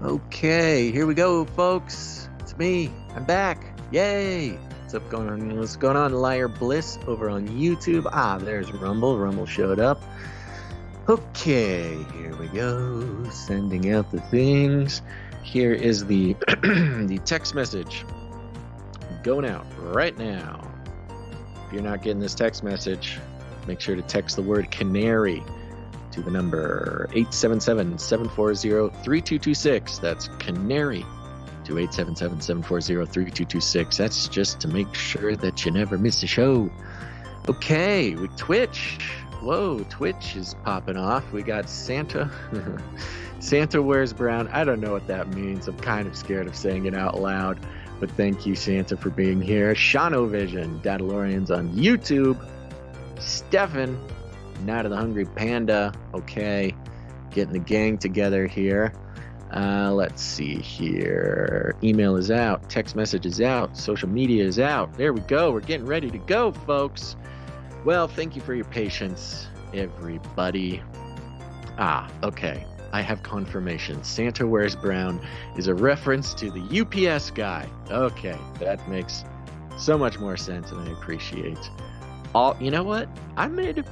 Okay, here we go, folks. It's me. I'm back. Yay! What's going on, Liar Bliss over on YouTube? Ah, there's Rumble. Rumble showed up. Okay, here we go. Sending out the things. Here is the the text message going out right now. If you're not getting this text message, make sure to text the word Canary to the number 877-740-3226. That's Canary to 877-740-3226. That's just to make sure that you never miss a show. Okay, with Twitch. Whoa, Twitch is popping off. We got Santa. Santa wears brown. I don't know what that means. I'm kind of scared of saying it out loud. But thank you, Santa, for being here. Shanovision, Datalorians on YouTube. Stefan, Night of the Hungry Panda. Okay, getting the gang together here. Let's see here. Email is out. Text message is out. Social media is out. There we go. We're getting ready to go, folks. Well, thank you for your patience, everybody. Okay. I have confirmation. Santa Wears Brown is a reference to the UPS guy. Okay, that makes so much more sense, and I appreciate. You know what? I made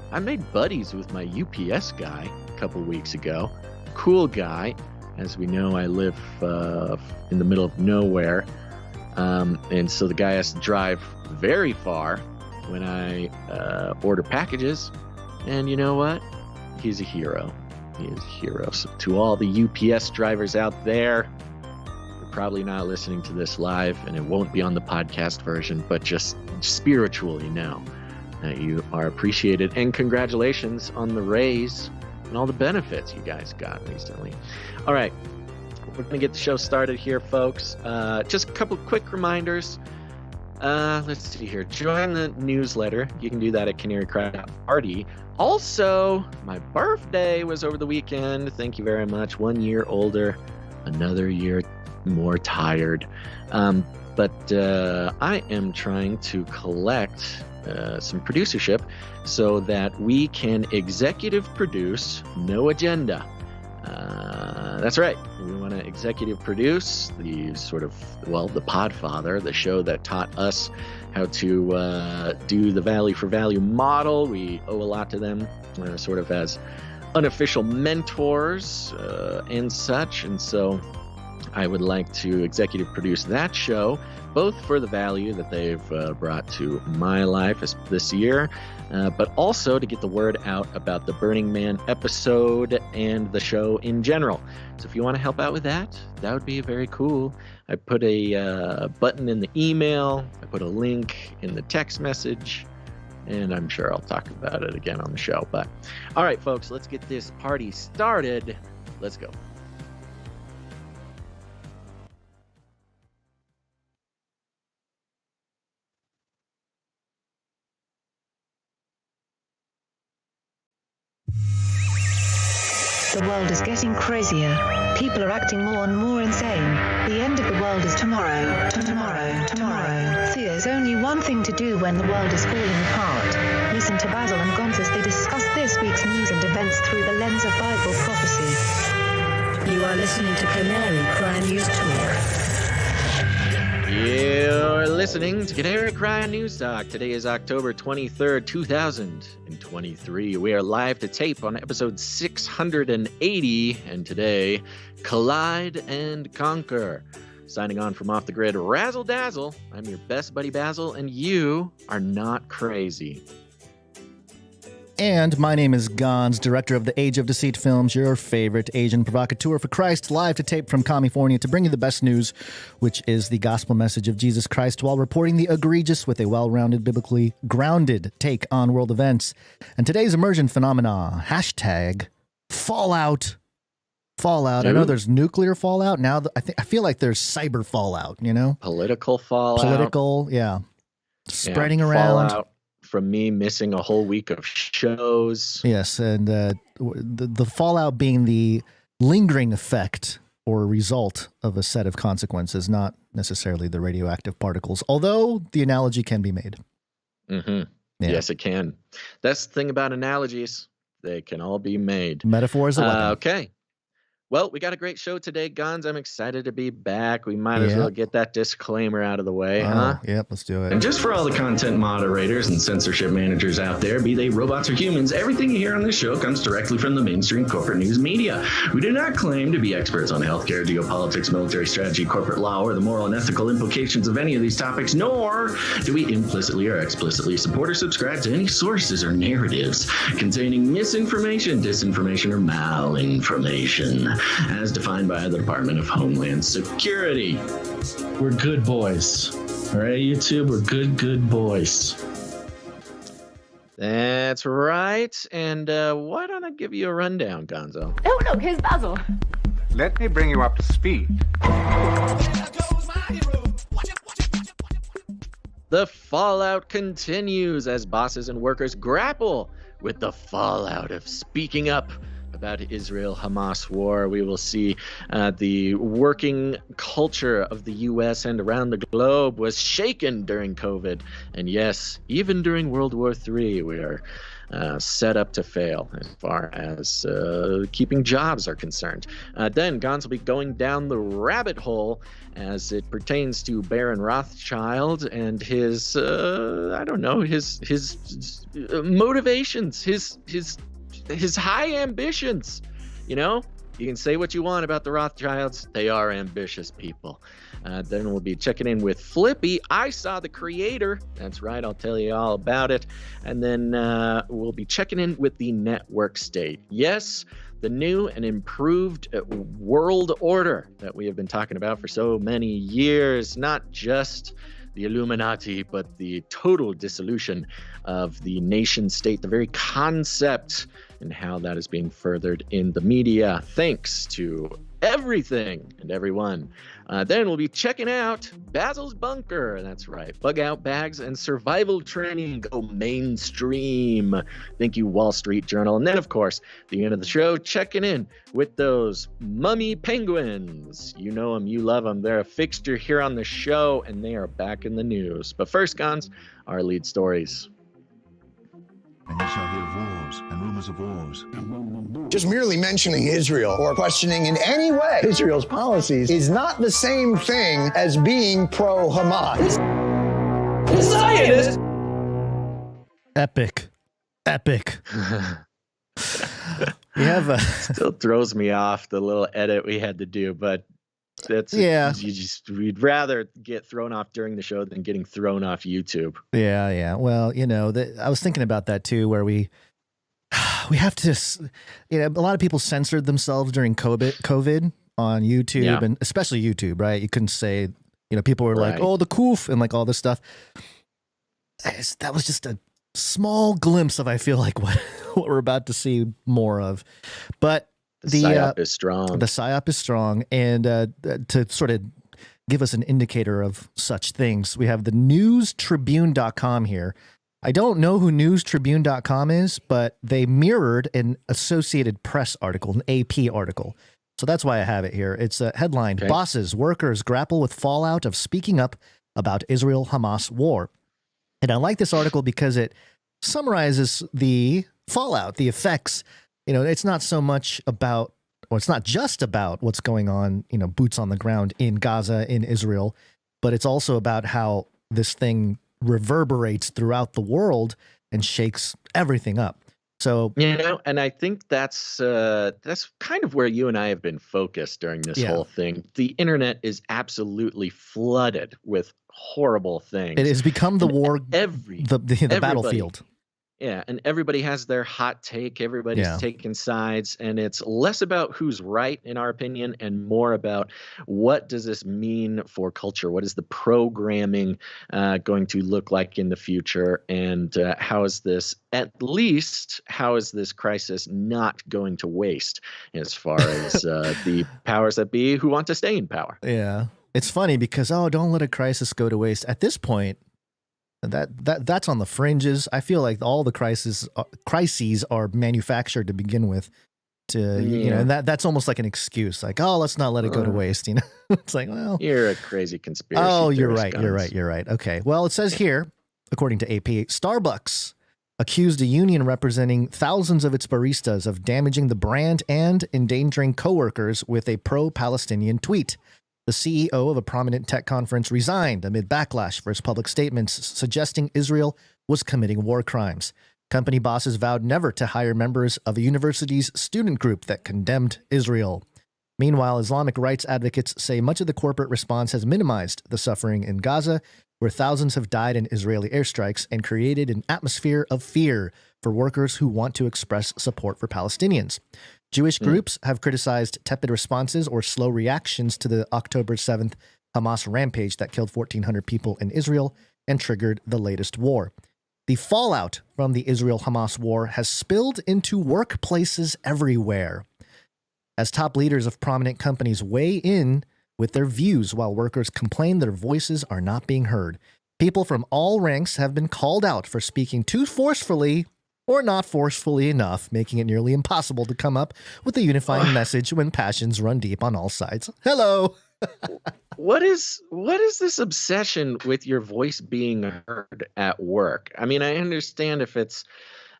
buddies with my UPS guy a couple weeks ago. Cool guy. As we know, I live in the middle of nowhere, and so the guy has to drive very far when I order packages. And you know what? He's a hero. He is a hero. So to all the UPS drivers out there, you're probably not listening to this live, and it won't be on the podcast version, but just spiritually know that you are appreciated. And congratulations on the raise and all the benefits you guys got recently. All right, we're going to get the show started here, folks. Just a couple quick reminders. Let's see here. Join the newsletter. You can do that at canarycry.party. Also, my birthday was over the weekend. Thank you very much. 1 year older, another year more tired. But I am trying to collect some producership so that we can executive produce No Agenda. That's right. We want to executive produce the the Podfather, the show that taught us how to do the value for value model. We owe a lot to them, sort of as unofficial mentors and such. And so I would like to executive produce that show, both for the value that they've brought to my life this year, but also to get the word out about the Burning Man episode and the show in general. So if you want to help out with that, that would be very cool. I put a button in the email. I put a link in the text message, and I'm sure I'll talk about it again on the show. But all right, folks, let's get this party started. Let's go. The world is getting crazier. People are acting more and more insane. The end of the world is tomorrow. Tomorrow. There's only one thing to do when the world is falling apart. Listen to Basil and Gonz as they discuss this week's news and events through the lens of Bible prophecy. You are listening to Canary Cry News Talk. You're listening to Canary Cry News Talk. Today is October 23rd, 2023. We are live to tape on episode 680, and today, Collide and Conquer. Signing on from Off the Grid, Razzle Dazzle. I'm your best buddy Basil, and you are not crazy. And my name is Gonz, director of the Age of Deceit films, your favorite Asian provocateur for Christ, live to tape from California to bring you the best news, which is the gospel message of Jesus Christ, while reporting the egregious with a well-rounded, biblically grounded take on world events. And today's emergent phenomena, hashtag Fallout. Fallout. I know there's nuclear fallout. Now I feel like there's cyber fallout, you know? Political fallout. Political, yeah. Spreading around. Fallout from me missing a whole week of shows. Yes, and the fallout being the lingering effect or result of a set of consequences, not necessarily the radioactive particles, although the analogy can be made. Mm-hmm. Yeah. Yes, it can. That's the thing about analogies. They can all be made. Metaphor is a weapon. Okay. Well, we got a great show today, Guns. I'm excited to be back. We might as well get that disclaimer out of the way, huh? Yep, let's do it. And just for all the content moderators and censorship managers out there, be they robots or humans, everything you hear on this show comes directly from the mainstream corporate news media. We do not claim to be experts on healthcare, geopolitics, military strategy, corporate law, or the moral and ethical implications of any of these topics, nor do we implicitly or explicitly support or subscribe to any sources or narratives containing misinformation, disinformation, or malinformation, as defined by the Department of Homeland Security. We're good boys. All right, YouTube, we're good boys. That's right. And why don't I give you a rundown, Gonzo? Oh, look, here's Basil. Let me bring you up to speed. The fallout continues as bosses and workers grapple with the fallout of speaking up about Israel-Hamas war. We will see the working culture of the U.S. and around the globe was shaken during COVID. And yes, even during World War III, we are set up to fail as far as keeping jobs are concerned. Then Gons will be going down the rabbit hole as it pertains to Baron Rothschild and his, I don't know, his motivations, his high ambitions. You know, you can say what you want about the Rothschilds. They are ambitious people. Then we'll be checking in with Flippy. I Saw the Creator. That's right. I'll tell you all about it. And then we'll be checking in with the network state. Yes, the new and improved world order that we have been talking about for so many years. Not just the Illuminati, but the total dissolution of the nation state, the very concept and how that is being furthered in the media, thanks to everything and everyone. Then we'll be checking out Basil's Bunker. That's right. Bug out bags and survival training go mainstream. Thank you, Wall Street Journal. And then, of course, the end of the show, checking in with those mummy penguins. You know them, you love them. They're a fixture here on the show, and they are back in the news. But first, Gons, our lead stories. And you shall hear wars and rumors of wars. Just merely mentioning Israel or questioning in any way Israel's policies is not the same thing as being pro-Hamas. Zionist! Epic. We have a Still throws me off, the little edit we had to do, but that's we'd rather get thrown off during the show than getting thrown off YouTube. Yeah. Well, you know, I was thinking about that too, where we have to, you know, a lot of people censored themselves during COVID on YouTube, and especially YouTube, right? You couldn't say, you know, people were like, oh, the koof, and like all this stuff. That was just a small glimpse of, I feel like, what we're about to see more of. But the PSYOP is strong. The PSYOP is strong. And to sort of give us an indicator of such things, we have the newstribune.com here. I don't know who newstribune.com is, but they mirrored an Associated Press article, an AP article. So that's why I have it here. It's a headline, Bosses, Workers Grapple with Fallout of Speaking Up About Israel-Hamas War. And I like this article because it summarizes the fallout, the effects. You know, it's not so much about, or it's not just about what's going on, you know, boots on the ground in Gaza, in Israel, but it's also about how this thing reverberates throughout the world and shakes everything up. So, you know, and I think that's kind of where you and I have been focused during this whole thing. The internet is absolutely flooded with horrible things. It has become the war, the battlefield. Yeah, and everybody has their hot take. Everybody's taking sides, and it's less about who's right, in our opinion, and more about what does this mean for culture? What is the programming going to look like in the future? And how is this crisis not going to waste as far as the powers that be who want to stay in power? Yeah, it's funny because, don't let a crisis go to waste. At this point, that's on the fringes. I feel like all the crises are manufactured to begin with. You know, and that's almost like an excuse. Like, let's not let it go to waste. You know, it's like, well, you're a crazy conspiracy. You're right. Okay. Well, it says here, according to AP, Starbucks accused a union representing thousands of its baristas of damaging the brand and endangering coworkers with a pro-Palestinian tweet. The CEO of a prominent tech conference resigned amid backlash for his public statements suggesting Israel was committing war crimes. Company bosses vowed never to hire members of a university's student group that condemned Israel. Meanwhile, Islamic rights advocates say much of the corporate response has minimized the suffering in Gaza, where thousands have died in Israeli airstrikes, and created an atmosphere of fear for workers who want to express support for Palestinians. Jewish groups have criticized tepid responses or slow reactions to the October 7th Hamas rampage that killed 1,400 people in Israel and triggered the latest war. The fallout from the Israel-Hamas war has spilled into workplaces everywhere, as top leaders of prominent companies weigh in with their views while workers complain their voices are not being heard. People from all ranks have been called out for speaking too forcefully or not forcefully enough, making it nearly impossible to come up with a unifying message when passions run deep on all sides. Hello. What is this obsession with your voice being heard at work? I mean, I understand if it's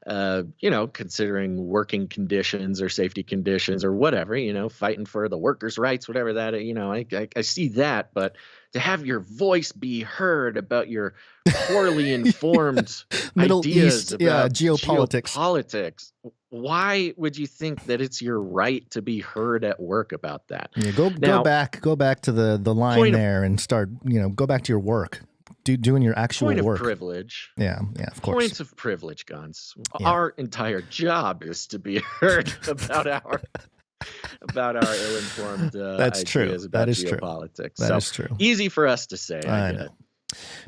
considering working conditions or safety conditions or whatever, fighting for the workers' rights, whatever that, I see that. But to have your voice be heard about your poorly informed Middle ideas East, about geopolitics. Why would you think that it's your right to be heard at work about that? Yeah, go back to the line there and start, go back to your work. Doing your actual point work. Of privilege. Yeah, of course. Points of privilege, Guns. Yeah. Our entire job is to be heard about our ill-informed That's ideas true. about that is geopolitics. True. That is true. Easy for us to say. I know. get it.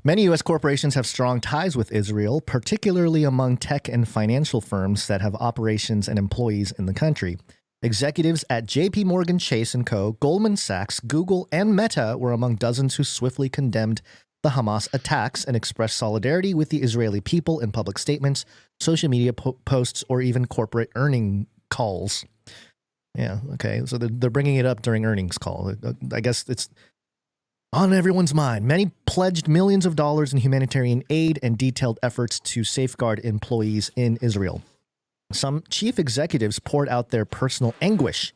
Many U.S. corporations have strong ties with Israel, particularly among tech and financial firms that have operations and employees in the country. Executives at J.P. Morgan Chase & Co., Goldman Sachs, Google, and Meta were among dozens who swiftly condemned the Hamas attacks and expressed solidarity with the Israeli people in public statements, social media posts, or even corporate earning calls. Yeah, okay. So they're bringing it up during earnings call. I guess it's on everyone's mind. Many pledged millions of dollars in humanitarian aid and detailed efforts to safeguard employees in Israel. Some chief executives poured out their personal anguish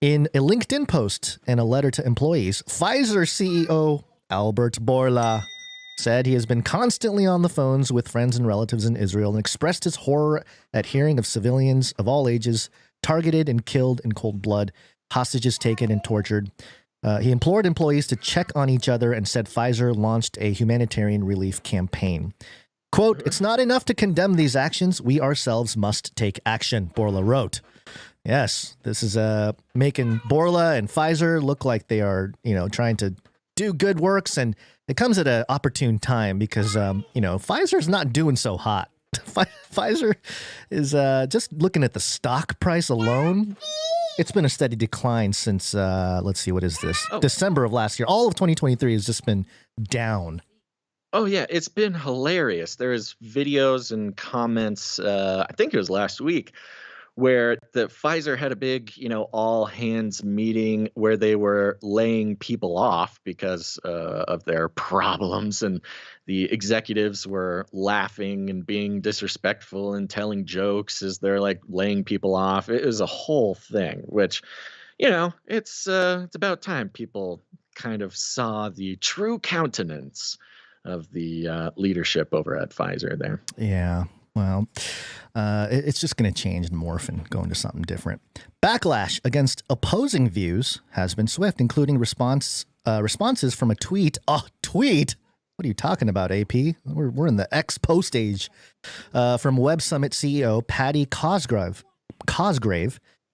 in a LinkedIn post and a letter to employees. Heiser CEO Albert Bourla said he has been constantly on the phones with friends and relatives in Israel and expressed his horror at hearing of civilians of all ages targeted and killed in cold blood, hostages taken and tortured. He implored employees to check on each other and said Heiser launched a humanitarian relief campaign. Quote, "It's not enough to condemn these actions. We ourselves must take action," Bourla wrote. Yes, this is making Bourla and Heiser look like they are, trying to do good works, and it comes at an opportune time because Pfizer's not doing so hot. Pfizer is just looking at the stock price alone. It's been a steady decline since let's see, what is this? December of last year. All of 2023 has just been down. Oh yeah, it's been hilarious. There's videos and comments. I think it was last week, where the Pfizer had a big, all hands meeting where they were laying people off because of their problems, and the executives were laughing and being disrespectful and telling jokes as they're like laying people off. It was a whole thing, which, it's about time people kind of saw the true countenance of the leadership over at Pfizer there. Yeah. Well, it's just going to change and morph and go into something different. Backlash against opposing views has been swift, including responses from a tweet. Oh, tweet? What are you talking about, AP? We're in the ex-post age. From Web Summit CEO Patty Cosgrave,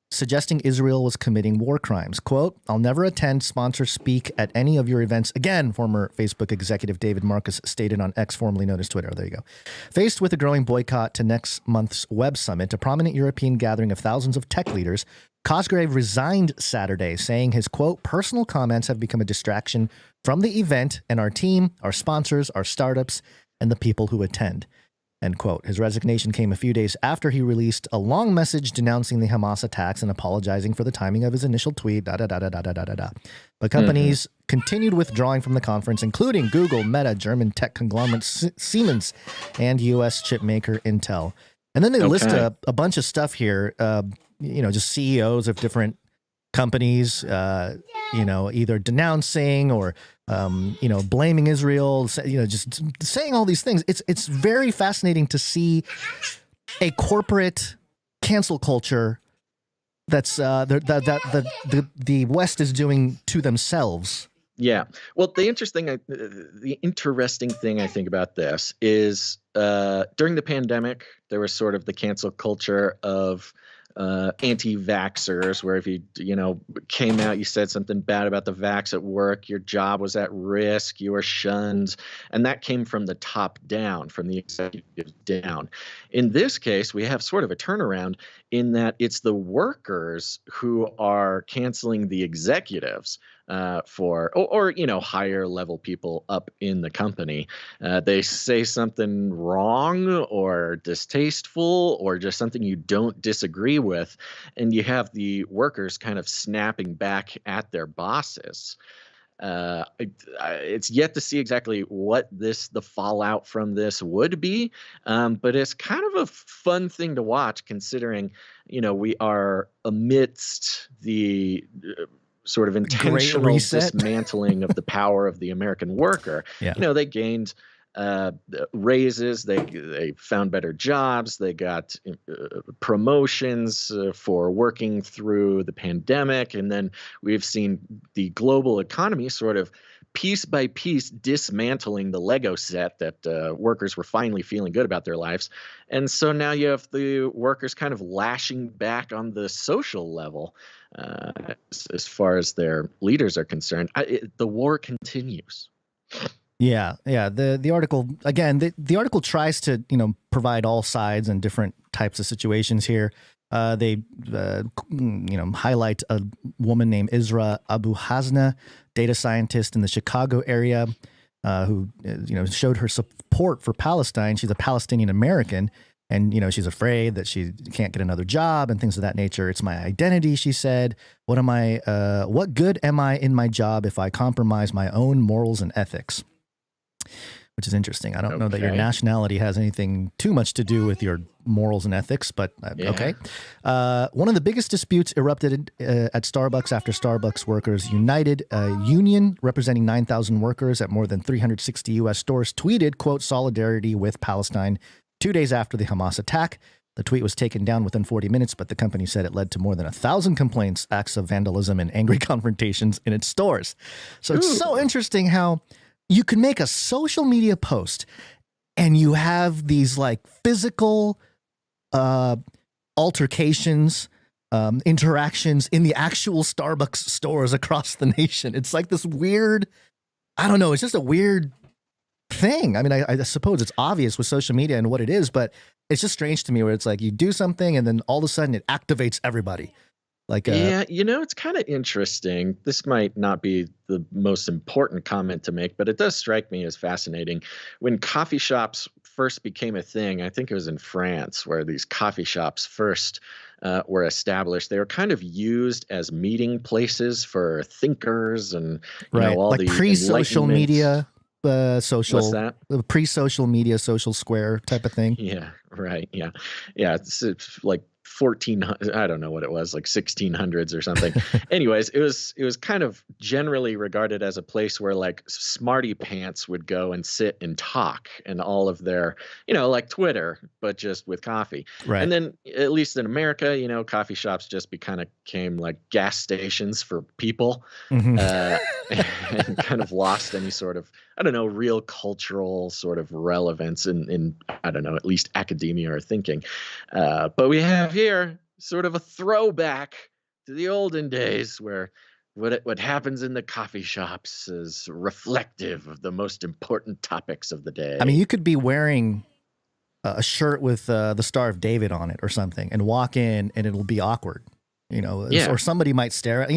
suggesting Israel was committing war crimes. Quote, "I'll never attend, sponsor, speak at any of your events again," former Facebook executive David Marcus stated on X, formerly known as Twitter. There you go. Faced with a growing boycott to next month's Web Summit, a prominent European gathering of thousands of tech leaders, Cosgrave resigned Saturday, saying his, quote, "personal comments have become a distraction from the event and our team, our sponsors, our startups, and the people who attend." end quote. His resignation came a few days after he released a long message denouncing the Hamas attacks and apologizing for the timing of his initial tweet, But companies continued withdrawing from the conference, including Google, Meta, German tech conglomerate Siemens, and U.S. chip maker Intel. And then they list a bunch of stuff here, just CEOs of different companies, either denouncing or, blaming Israel, just saying all these things. It's very fascinating to see a corporate cancel culture that's the West is doing to themselves. Yeah. Well, the interesting thing I think about this is during the pandemic, there was sort of the cancel culture of anti-vaxxers, where if you came out, you said something bad about the vax at work, your job was at risk, you were shunned, and that came from the top down, from the executive down. In this case, we have sort of a turnaround in that it's the workers who are canceling the executives for higher level people up in the company. They say something wrong or distasteful or just something you don't disagree with, and you have the workers kind of snapping back at their bosses. It's yet to see exactly what the fallout from this would be, but it's kind of a fun thing to watch, considering we are amidst the sort of intentional dismantling of the power of the American worker. Yeah. They gained raises, they found better jobs, they got promotions for working through the pandemic, and then we've seen the global economy sort of piece by piece dismantling the Lego set that workers were finally feeling good about their lives. And so now you have the workers kind of lashing back on the social level as far as their leaders are concerned. The war continues. Yeah. The article, again, the article tries to, provide all sides and different types of situations here. They, highlight a woman named Isra Abu Hasna, data scientist in the Chicago area, who, showed her support for Palestine. She's a Palestinian American, and, she's afraid that she can't get another job and things of that nature. It's my identity, she said. What good am I in my job if I compromise my own morals and ethics? Which is interesting. I don't know that your nationality has anything too much to do with your morals and ethics, but okay. One of the biggest disputes erupted at Starbucks after Starbucks Workers United, a union representing 9,000 workers at more than 360 U.S. stores, tweeted, quote, solidarity with Palestine 2 days after the Hamas attack. The tweet was taken down within 40 minutes, but the company said it led to more than 1,000 complaints, acts of vandalism, and angry confrontations in its stores. So It's so interesting how you can make a social media post and you have these like physical altercations, interactions in the actual Starbucks stores across the nation. It's like this weird, I don't know, it's just a weird thing. I mean, I suppose it's obvious with social media and what it is, but it's just strange to me where it's like you do something and then all of a sudden it activates everybody. It's kind of interesting. This might not be the most important comment to make, but it does strike me as fascinating. When coffee shops first became a thing, I think it was in France, where these coffee shops first were established. They were kind of used as meeting places for thinkers and all like the pre-social media. What's that? Pre-social media, social square type of thing. Yeah, right. Yeah. It's like 1400, I don't know what it was, like 1600s or something. Anyways, it was kind of generally regarded as a place where like smarty pants would go and sit and talk, and all of their, like Twitter, but just with coffee. Right. And then at least in America, coffee shops just became like gas stations for people, and kind of lost any sort of, I don't know, real cultural sort of relevance in I don't know, at least academia or thinking. But we have here sort of a throwback to the olden days where what happens in the coffee shops is reflective of the most important topics of the day. I mean, you could be wearing a shirt with the Star of David on it or something and walk in and it'll be awkward. Or somebody might stare at,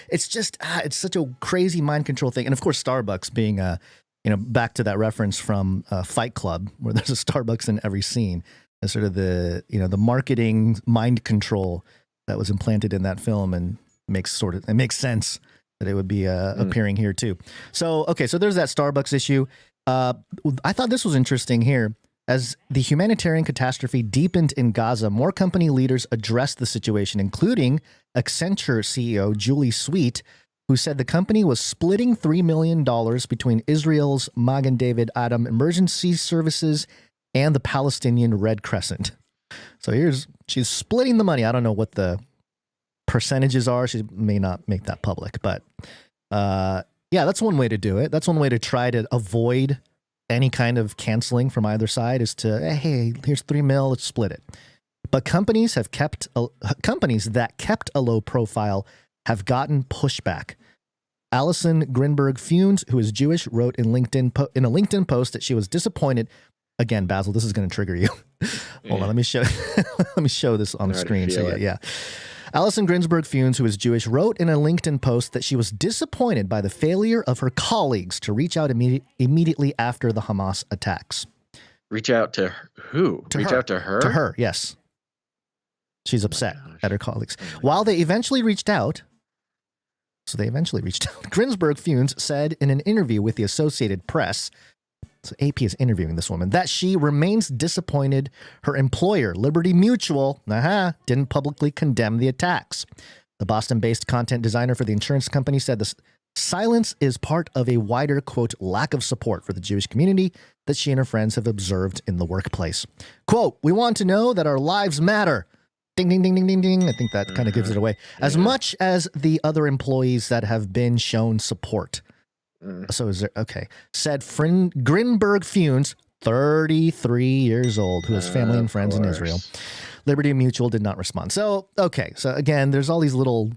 it's just, it's such a crazy mind control thing. And of course, Starbucks being a back to that reference from Fight Club, where there's a Starbucks in every scene, and sort of the marketing mind control that was implanted in that film, and it makes sense that it would be appearing here too. So there's that Starbucks issue. I thought this was interesting here. As the humanitarian catastrophe deepened in Gaza, more company leaders addressed the situation, including Accenture CEO Julie Sweet, who said the company was splitting $3 million between Israel's Magen David Adom Emergency Services and the Palestinian Red Crescent. So she's splitting the money. I don't know what the percentages are. She may not make that public, but that's one way to do it. That's one way to try to avoid any kind of canceling from either side, is to, hey, here's $3 million, let's split it. But companies that kept a low profile have gotten pushback. Allison Grinberg-Funes, who is Jewish, wrote in a LinkedIn post that she was disappointed. Again, Basil, this is going to trigger you. Hold on, let me show this on the screen. So yeah. Allison Grinberg-Funes, who is Jewish, wrote in a LinkedIn post that she was disappointed by the failure of her colleagues to reach out immediately after the Hamas attacks. Reach out to who? Out to her? To her, yes. She's upset at her colleagues. While they eventually reached out, Grinberg-Funes said in an interview with the Associated Press, so AP is interviewing this woman, that she remains disappointed her employer, Liberty Mutual, didn't publicly condemn the attacks. The Boston-based content designer for the insurance company said the silence is part of a wider, quote, lack of support for the Jewish community that she and her friends have observed in the workplace. Quote, we want to know that our lives matter. Ding, ding, ding, ding, ding, ding. I think that kind of gives it away. As much as the other employees that have been shown support. So is there, okay. Said Grinberg-Funes, 33 years old, who has family and friends in Israel. Liberty Mutual did not respond. So, okay. So again, there's all these little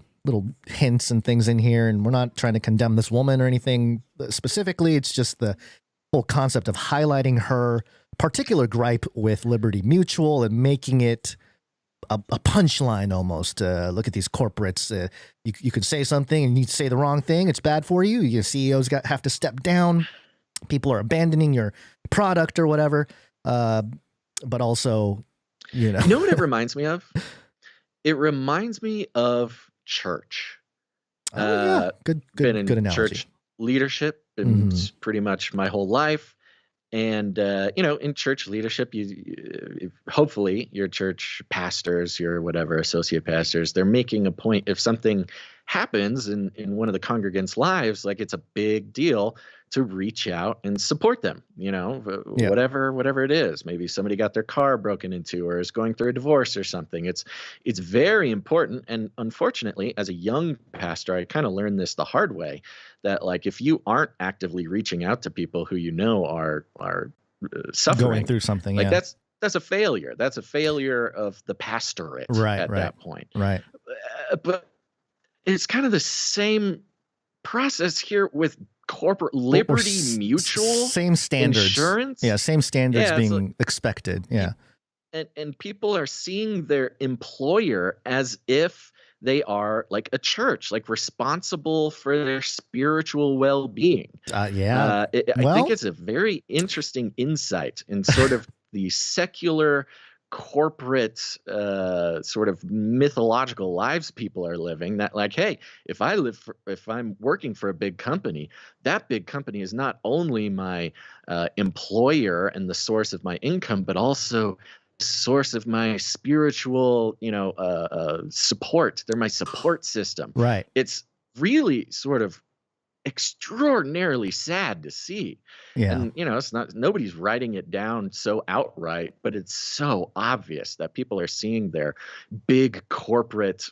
hints and things in here, and we're not trying to condemn this woman or anything specifically. It's just the whole concept of highlighting her particular gripe with Liberty Mutual and making it a punchline almost. Look at these corporates. You could say something and you say the wrong thing. It's bad for you. Your CEOs have to step down. People are abandoning your product or whatever. But also, You know what it reminds me of? It reminds me of church. Good analogy. Church leadership pretty much my whole life. And, in church leadership, you hopefully your church pastors, your whatever, associate pastors, they're making a point. If something happens in one of the congregants' lives, like it's a big deal to reach out and support them, whatever it is. Maybe somebody got their car broken into or is going through a divorce or something. It's very important. And unfortunately, as a young pastor, I kind of learned this the hard way, that like if you aren't actively reaching out to people who are suffering, going through something, like that's a failure. That's a failure of the pastorate at that point. Right. But it's kind of the same process here with corporate Liberty Mutual. Same standards. Insurance. Yeah, same standards being expected. Yeah. And people are seeing their employer as if they are like a church, like responsible for their spiritual well-being. I think it's a very interesting insight in sort of the secular corporate sort of mythological lives people are living, that like, hey, if I'm working for a big company, that big company is not only my employer and the source of my income, but also source of my spiritual, support. They're my support system. Right. It's really sort of extraordinarily sad to see. Yeah. And it's not, nobody's writing it down so outright, but it's so obvious that people are seeing their big corporate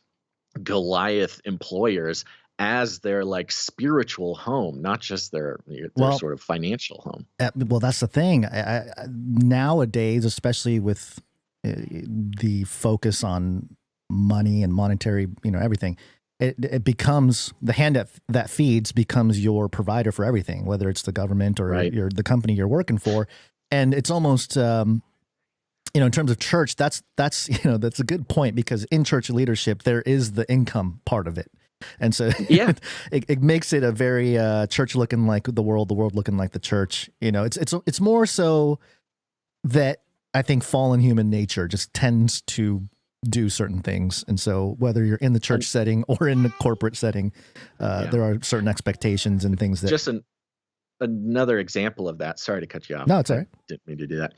Goliath employers as their like spiritual home, not just their sort of financial home. Well, that's the thing. I nowadays, especially with the focus on money and monetary, everything, it becomes the hand that feeds becomes your provider for everything, whether it's the government or the company you're working for. And it's almost, in terms of church, that's a good point, because in church leadership, there is the income part of it. And so Yeah. it makes it a very church looking like the world looking like the church. You know, it's more so that I think fallen human nature just tends to do certain things. And so whether you're in the church setting or in the corporate setting, there are certain expectations and things that Just another example of that. Sorry to cut you off. No, it's all right. I didn't mean to do that.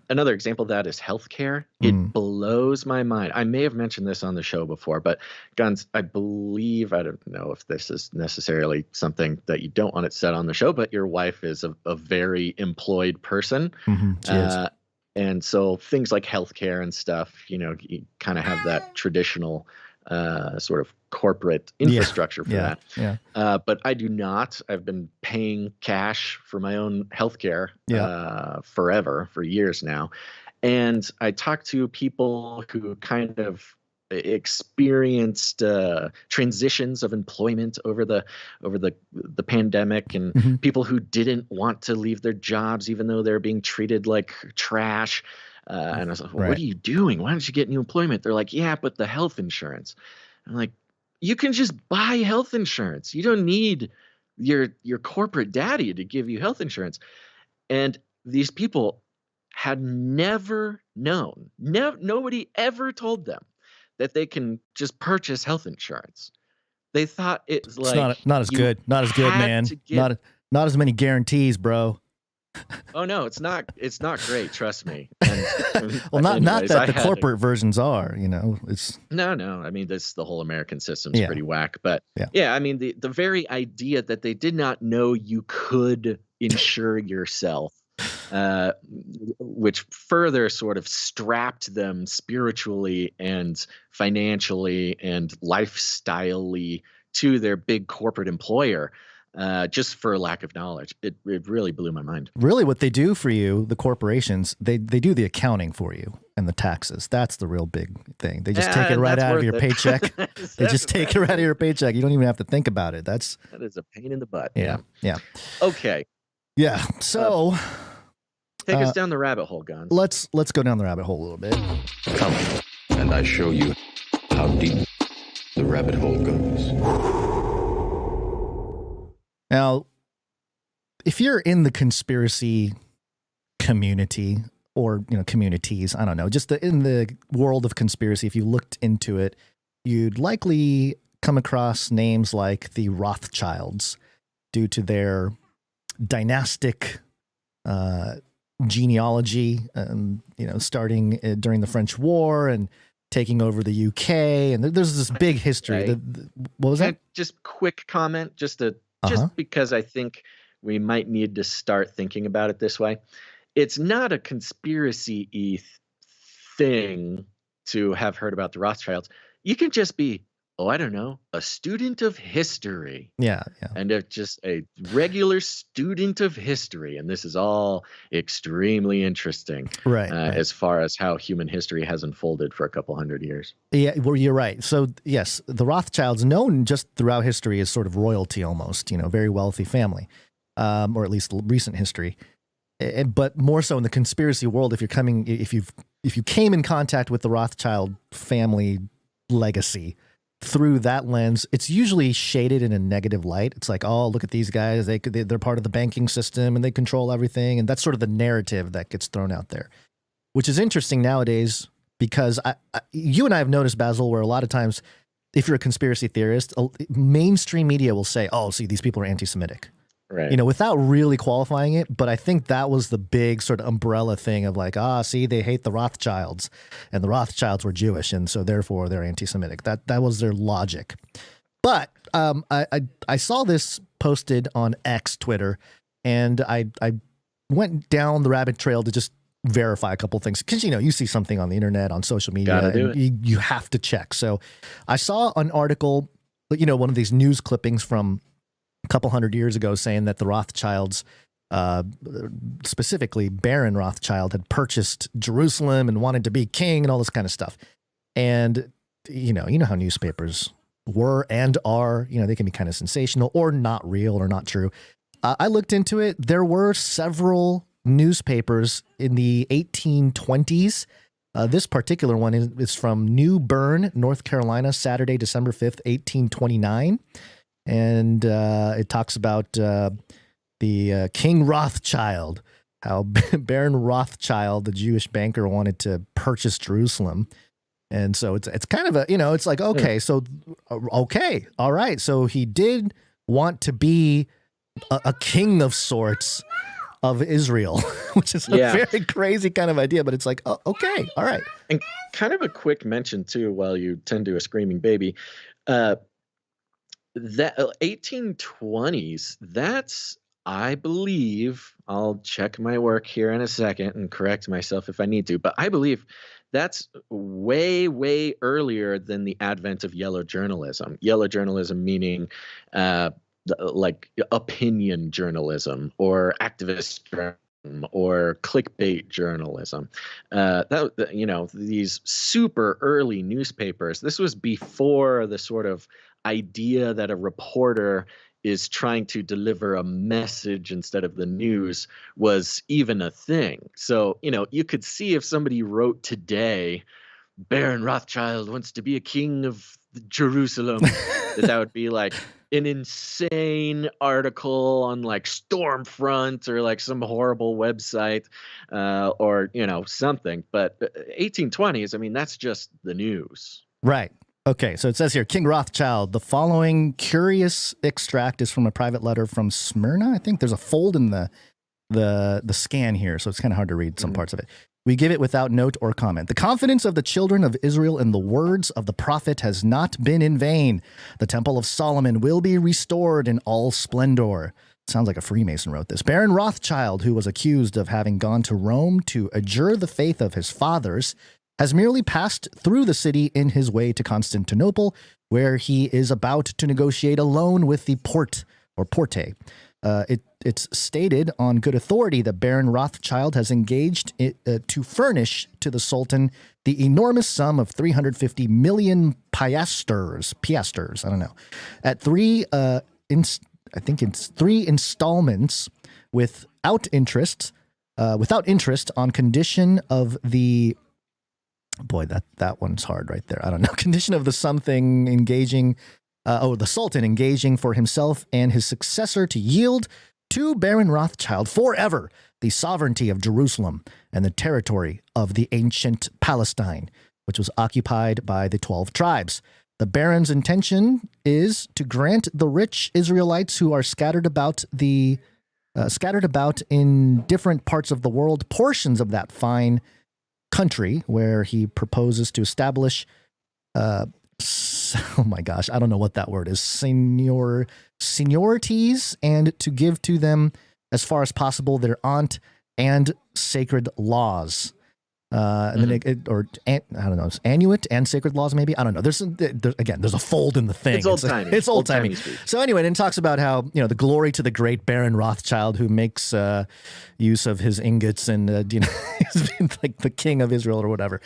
Another example of that is healthcare. It blows my mind. I may have mentioned this on the show before, but Guns, I believe, I don't know if this is necessarily something that you don't want it said on the show, but your wife is a very employed person. She is. And so things like healthcare and stuff, you know, you kind of have that traditional sort of corporate infrastructure for that. Yeah. But I do not. I've been paying cash for my own healthcare forever, for years now. And I talked to people who kind of experienced transitions of employment over the pandemic, and people who didn't want to leave their jobs even though they're being treated like trash. And I was like, well, what are you doing? Why don't you get new employment? They're like, yeah, but the health insurance. I'm like, you can just buy health insurance. You don't need your corporate daddy to give you health insurance. And these people had never known, nobody ever told them that they can just purchase health insurance. They thought it's like not as good, man. Not as many guarantees, bro. Oh no, it's not great. Trust me. And, well, not anyways, that the corporate versions are. You know, it's no. I mean, the whole American system's pretty whack. But I mean, the very idea that they did not know you could insure yourself, which further sort of strapped them spiritually and financially and lifestylely to their big corporate employer. Just for lack of knowledge. It really blew my mind. Really what they do for you, the corporations, they do the accounting for you and the taxes. That's the real big thing. They just take it right out of your paycheck. They just take it right out of your paycheck. You don't even have to think about it. That is a pain in the butt. Yeah. Okay. Yeah. So take us down the rabbit hole, Guns. Let's go down the rabbit hole a little bit. Come, and I show you how deep the rabbit hole goes. Now, if you're in the conspiracy community or, you know, communities, I don't know, just in the world of conspiracy, if you looked into it, you'd likely come across names like the Rothschilds due to their dynastic genealogy, you know, starting during the French War and taking over the UK. And there's this big history. What was that? Just quick comment, just because I think we might need to start thinking about it this way. It's not a conspiracy-y thing to have heard about the Rothschilds. You can just be, I don't know, a student of history. Yeah. And just a regular student of history. And this is all extremely interesting. Right. As far as how human history has unfolded for a couple hundred years. Yeah, well, you're right. So, yes, the Rothschilds, known just throughout history as sort of royalty almost, you know, very wealthy family, or at least recent history. But more so in the conspiracy world, if you came in contact with the Rothschild family legacy through that lens, it's usually shaded in a negative light. It's like, oh, look at these guys. They're part of the banking system and they control everything. And that's sort of the narrative that gets thrown out there, which is interesting nowadays because you and I have noticed, Basil, where a lot of times if you're a conspiracy theorist, mainstream media will say, oh, see, these people are anti-Semitic. Right. You know, without really qualifying it. But I think that was the big sort of umbrella thing of like, see, they hate the Rothschilds and the Rothschilds were Jewish. And so therefore they're anti-Semitic. That was their logic. But I saw this posted on X, Twitter, and I went down the rabbit trail to just verify a couple of things. Because, you know, you see something on the internet, on social media, and you have to check. So I saw an article, you know, one of these news clippings from a couple hundred years ago saying that the Rothschilds, specifically Baron Rothschild, had purchased Jerusalem and wanted to be king and all this kind of stuff. And, you know how newspapers were and are, you know, they can be kind of sensational or not real or not true. I looked into it. There were several newspapers in the 1820s This particular one is from New Bern, North Carolina, Saturday, December 5th, 1829. And it talks about the King Rothschild, how Baron Rothschild, the Jewish banker, wanted to purchase Jerusalem. And so it's kind of a, it's like, okay, so, okay, all right. So he did want to be a king of sorts of Israel, which is a very crazy kind of idea, but it's like, oh, okay, all right. And kind of a quick mention too, while you tend to a screaming baby, that 1820s, that's, I believe, I'll check my work here in a second and correct myself if I need to, but I believe that's way, way earlier than the advent of yellow journalism. Yellow journalism meaning like opinion journalism or activist journalism or clickbait journalism. These super early newspapers, this was before the sort of idea that a reporter is trying to deliver a message instead of the news was even a thing. So, you could see if somebody wrote today, Baron Rothschild wants to be a king of Jerusalem, that would be like an insane article on like Stormfront or like some horrible website or, something. But 1820s, I mean, that's just the news. Right. Okay, so it says here, King Rothschild, the following curious extract is from a private letter from Smyrna. I think there's a fold in the scan here, so it's kind of hard to read some parts of it. We give it without note or comment. The confidence of the children of Israel in the words of the prophet has not been in vain. The temple of Solomon will be restored in all splendor. Sounds like a Freemason wrote this. Baron Rothschild, who was accused of having gone to Rome to adjure the faith of his fathers, has merely passed through the city in his way to Constantinople, where he is about to negotiate a loan with the Porte. It's stated on good authority that Baron Rothschild has engaged to furnish to the Sultan the enormous sum of 350 million piasters, I don't know, at three installments without interest on condition of the, boy, that one's hard right there. I don't know. Condition of the something engaging, the Sultan engaging for himself and his successor to yield to Baron Rothschild forever the sovereignty of Jerusalem and the territory of the ancient Palestine, which was occupied by the 12 tribes. The Baron's intention is to grant the rich Israelites who are scattered about in different parts of the world portions of that fine country where he proposes to establish, oh my gosh, I don't know what that word is, seniorities, and to give to them, as far as possible, their aunt and sacred laws. And then I don't know, annuit and sacred laws, maybe. I don't know. There's a fold in the thing. It's old-timey. It's old-timey. So anyway, and it talks about how, the glory to the great Baron Rothschild, who makes use of his ingots and, he's been like the king of Israel or whatever.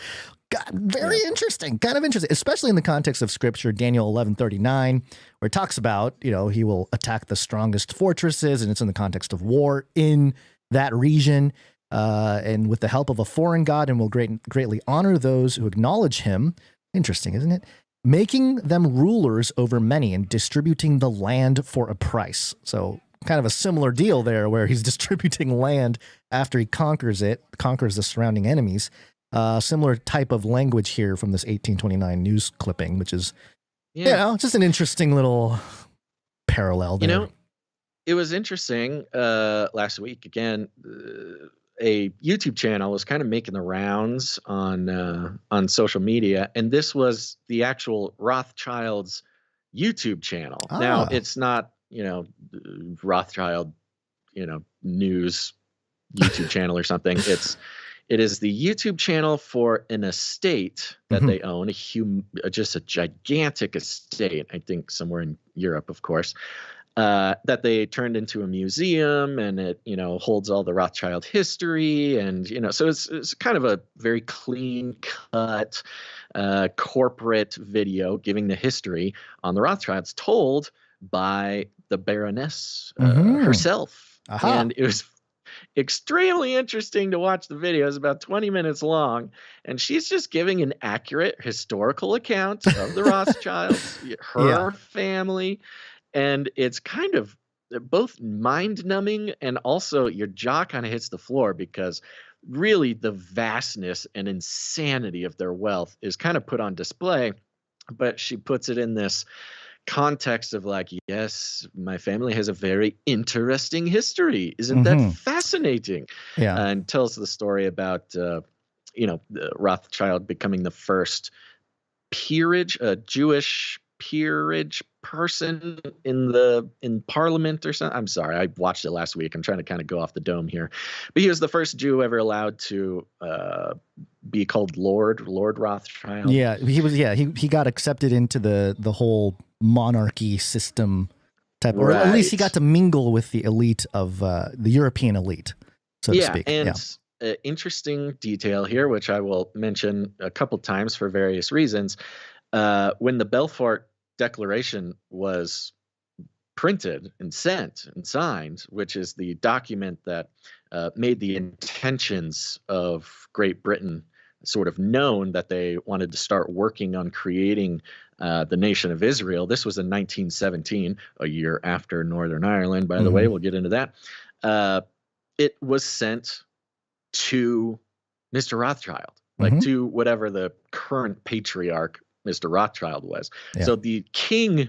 God, very interesting, kind of interesting, especially in the context of Scripture, Daniel 11:39, where it talks about, he will attack the strongest fortresses, and it's in the context of war in that region. And with the help of a foreign god, and will greatly honor those who acknowledge him. Interesting, isn't it? Making them rulers over many and distributing the land for a price. So kind of a similar deal there, where he's distributing land after he conquers the surrounding enemies. Similar type of language here from this 1829 news clipping, which is, just an interesting little parallel there. It was interesting last week, again, a YouTube channel was kind of making the rounds on social media, and this was the actual Rothschilds YouTube channel. Now, it's not, Rothschild, news YouTube channel or something. It is the YouTube channel for an estate that they own, just a gigantic estate, I think somewhere in Europe, of course. That they turned into a museum, and it, holds all the Rothschild history, and, so it's kind of a very clean cut corporate video giving the history on the Rothschilds, told by the Baroness herself. And extremely interesting to watch the videos, about 20 minutes long. And she's just giving an accurate historical account of the Rothschilds, her family. And it's kind of both mind-numbing and also your jaw kind of hits the floor, because really the vastness and insanity of their wealth is kind of put on display. But she puts it in this context of like, yes, my family has a very interesting history. Isn't that fascinating? Yeah. And tells the story about, the Rothschild becoming the first peerage, a Jewish peerage person in parliament or something. I'm sorry, I watched it last week. I'm trying to kind of go off the dome here, but he was the first Jew ever allowed to be called Lord Rothschild. Yeah, he was. Yeah, he got accepted into the whole monarchy system type, or at least he got to mingle with the elite of the European elite, so to speak. And interesting detail here, which I will mention a couple times for various reasons. When the Balfour Declaration was printed and sent and signed, which is the document that made the intentions of Great Britain sort of known, that they wanted to start working on creating the nation of Israel. This was in 1917, a year after Northern Ireland, by the way. We'll get into that. It was sent to Mr. Rothschild, like to whatever the current patriarch Mr. Rothschild was. So the king,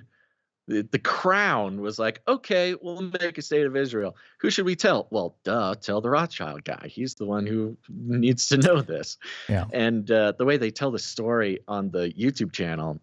the crown was like, okay, we'll make a state of Israel. Who should we tell? Well, tell the Rothschild guy. He's the one who needs to know this. And the way they tell the story on the YouTube channel,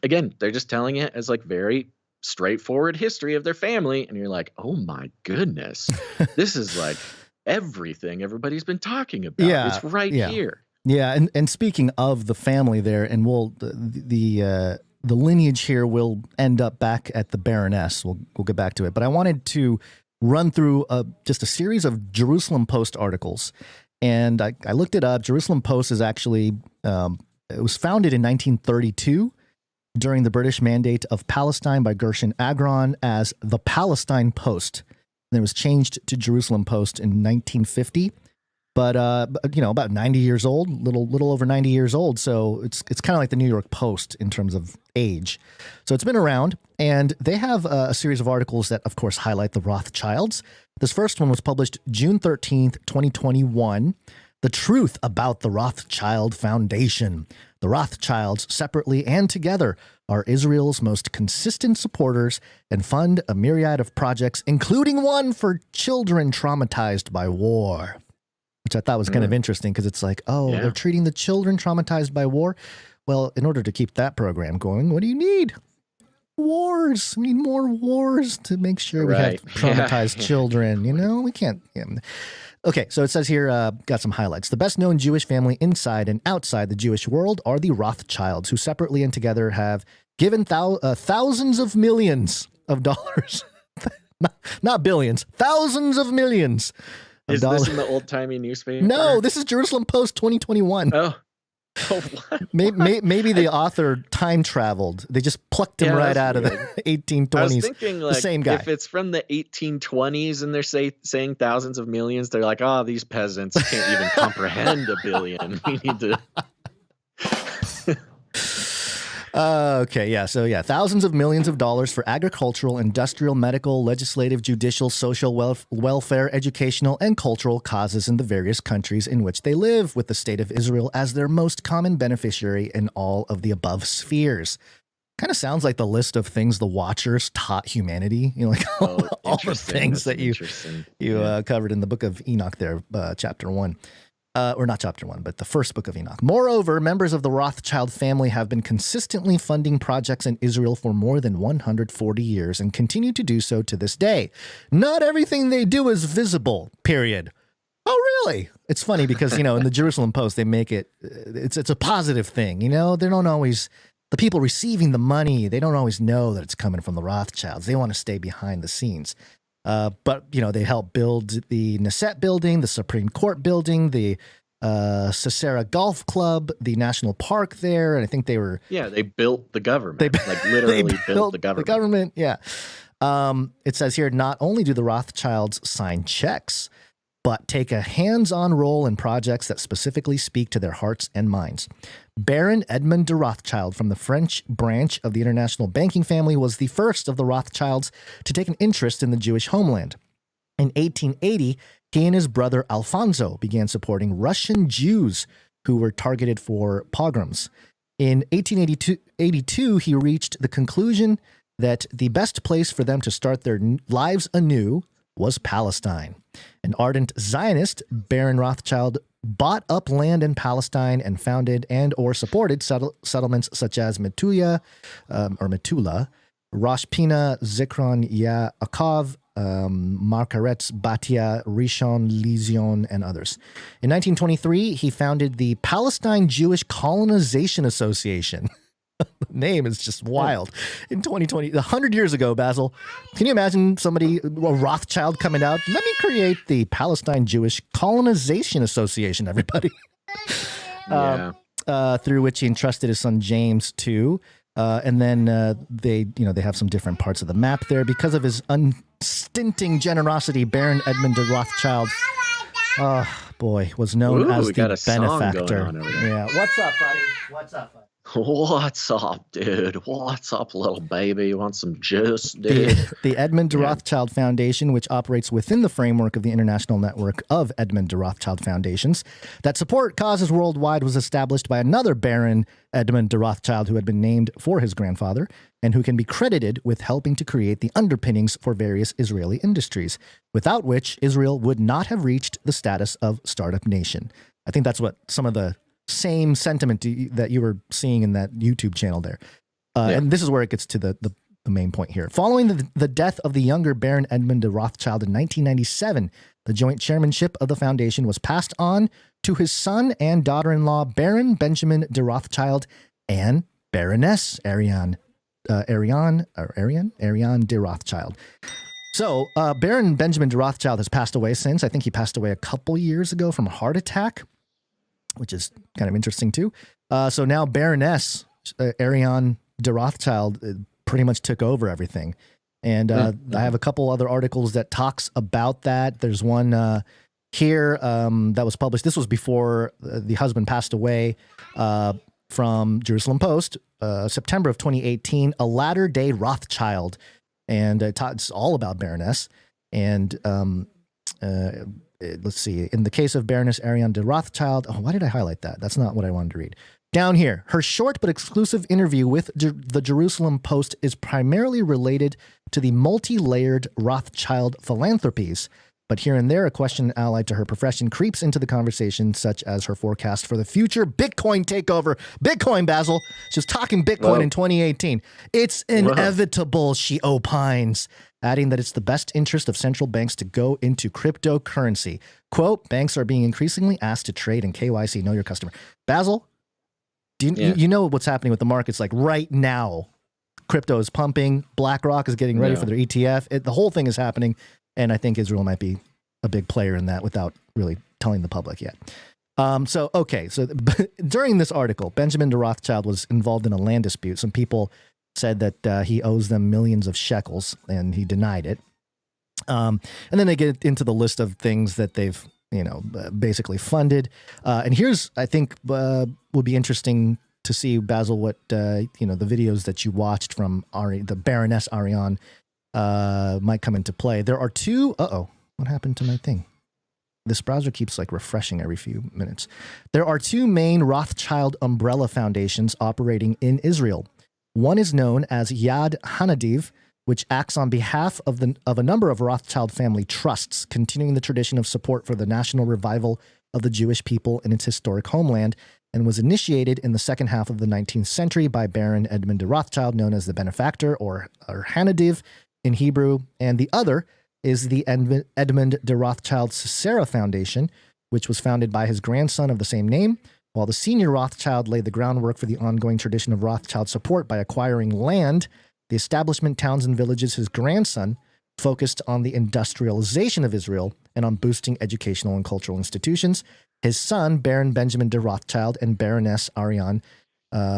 again, they're just telling it as like very straightforward history of their family. And you're like, oh my goodness, this is like everything everybody's been talking about. It's right here. Yeah, and speaking of the family there, and the lineage here will end up back at the Baroness. We'll get back to it, but I wanted to run through just a series of Jerusalem Post articles, and I looked it up. Jerusalem Post is actually it was founded in 1932 during the British Mandate of Palestine by Gershon Agron as the Palestine Post. And it was changed to Jerusalem Post in 1950. But about 90 years old, little over 90 years old. So it's kind of like the New York Post in terms of age. So it's been around, and they have a series of articles that, of course, highlight the Rothschilds. This first one was published June 13th, 2021. The Truth About the Rothschild Foundation. The Rothschilds, separately and together, are Israel's most consistent supporters and fund a myriad of projects, including one for children traumatized by war. Which I thought was kind of interesting, because it's like, they're treating the children traumatized by war. Well, in order to keep that program going, what do you need? Wars. We need more wars to make sure we have traumatized children. We can't. Okay, so it says here, got some highlights. The best known Jewish family inside and outside the Jewish world are the Rothschilds, who separately and together have given thousands of millions of dollars. not billions, thousands of millions. Is this in the old-timey newspaper? No, this is Jerusalem Post 2021. Oh, what? Maybe the author time traveled. They just plucked him right out of the 1820s. I was thinking, like, the same guy. If it's from the 1820s and they're saying thousands of millions, they're like, these peasants can't even comprehend a billion. We need to... thousands of millions of dollars for agricultural, industrial, medical, legislative, judicial, social, welfare, educational, and cultural causes in the various countries in which they live, with the state of Israel as their most common beneficiary in all of the above spheres. Kind of sounds like the list of things the Watchers taught humanity, like all the things that you covered in the book of Enoch there, chapter 1. Or not chapter 1, but the first book of Enoch. Moreover, members of the Rothschild family have been consistently funding projects in Israel for more than 140 years and continue to do so to this day. Not everything they do is visible, period. Oh, really? It's funny because, in the Jerusalem Post, they make it's a positive thing. They don't always, the people receiving the money, they don't always know that it's coming from the Rothschilds. They want to stay behind the scenes. But they helped build the Knesset building, the Supreme Court building, the Sisera Golf Club, the National Park there, and I think they were... Yeah, they built the government. They literally built the government. The government, yeah. It says here, not only do the Rothschilds sign checks but take a hands-on role in projects that specifically speak to their hearts and minds. Baron Edmund de Rothschild from the French branch of the international banking family was the first of the Rothschilds to take an interest in the Jewish homeland. In 1880, he and his brother Alfonso began supporting Russian Jews who were targeted for pogroms. In 1882, he reached the conclusion that the best place for them to start their lives anew was Palestine. An ardent Zionist, Baron Rothschild bought up land in Palestine and founded and or supported settlements such as Metula, Rosh Pina, Zikron Yaakov, Markaretz, Batia, Rishon LeZion, and others. In 1923, he founded the Palestine Jewish Colonization Association. The name is just wild. In 2020, 100 years ago, Basil, can you imagine somebody, a Rothschild, coming out? Let me create the Palestine Jewish Colonization Association, everybody. Through which he entrusted his son James to. And then they have some different parts of the map there. Because of his unstinting generosity, Baron Edmund de Rothschild, was known as the benefactor. Yeah. What's up, buddy? What's up, buddy? What's up, dude? What's up, little baby? You want some juice, dude? The Edmund de Rothschild Foundation, which operates within the framework of the international network of Edmund de Rothschild Foundations that support causes worldwide, was established by another Baron Edmund de Rothschild who had been named for his grandfather and who can be credited with helping to create the underpinnings for various Israeli industries, without which Israel would not have reached the status of startup nation. I think that's what some of the same sentiment that you were seeing in that YouTube channel there. And this is where it gets to the main point here. Following the death of the younger Baron Edmund de Rothschild in 1997, the joint chairmanship of the foundation was passed on to his son and daughter-in-law, Baron Benjamin de Rothschild and Baroness Ariane de Rothschild. So Baron Benjamin de Rothschild has passed away since. I think he passed away a couple years ago from a heart attack, which is kind of interesting too. So now Baroness Ariane de Rothschild pretty much took over everything. And I have a couple other articles that talks about that. There's one here that was published. This was before the husband passed away, from Jerusalem Post, September of 2018, a latter-day Rothschild. And it's all about Baroness. And let's see. In the case of Baroness Ariane de Rothschild, why did I highlight that? That's not what I wanted to read. Down here, her short but exclusive interview with the Jerusalem Post is primarily related to the multi-layered Rothschild philanthropies. But here and there, a question allied to her profession creeps into the conversation, such as her forecast for the future Bitcoin takeover. Bitcoin, Basil. She was talking Bitcoin in 2018. It's inevitable, she opines, adding that it's the best interest of central banks to go into cryptocurrency. Quote, banks are being increasingly asked to trade in KYC, know your customer. Basil, you know what's happening with the markets like right now. Crypto is pumping. BlackRock is getting ready for their ETF. The whole thing is happening. And I think Israel might be a big player in that without really telling the public yet. So during this article, Benjamin de Rothschild was involved in a land dispute. Some people said that he owes them millions of shekels, and he denied it. And then they get into the list of things that they've, basically funded. And here's, I think, would be interesting to see, Basil, what, the videos that you watched from the Baroness Ariane might come into play. There are two. What happened to my thing? This browser keeps refreshing every few minutes. There are two main Rothschild umbrella foundations operating in Israel. One is known as Yad Hanadiv, which acts on behalf of a number of Rothschild family trusts, continuing the tradition of support for the national revival of the Jewish people in its historic homeland, and was initiated in the second half of the 19th century by Baron Edmund de Rothschild, known as the benefactor, or Hanadiv in Hebrew. And the other is the Edmund de Rothschild Sisera Foundation, which was founded by his grandson of the same name, while the senior Rothschild laid the groundwork for the ongoing tradition of Rothschild support by acquiring land. The establishment towns and villages his grandson focused on the industrialization of Israel and on boosting educational and cultural institutions. His son, Baron Benjamin de Rothschild and Baroness Ariane,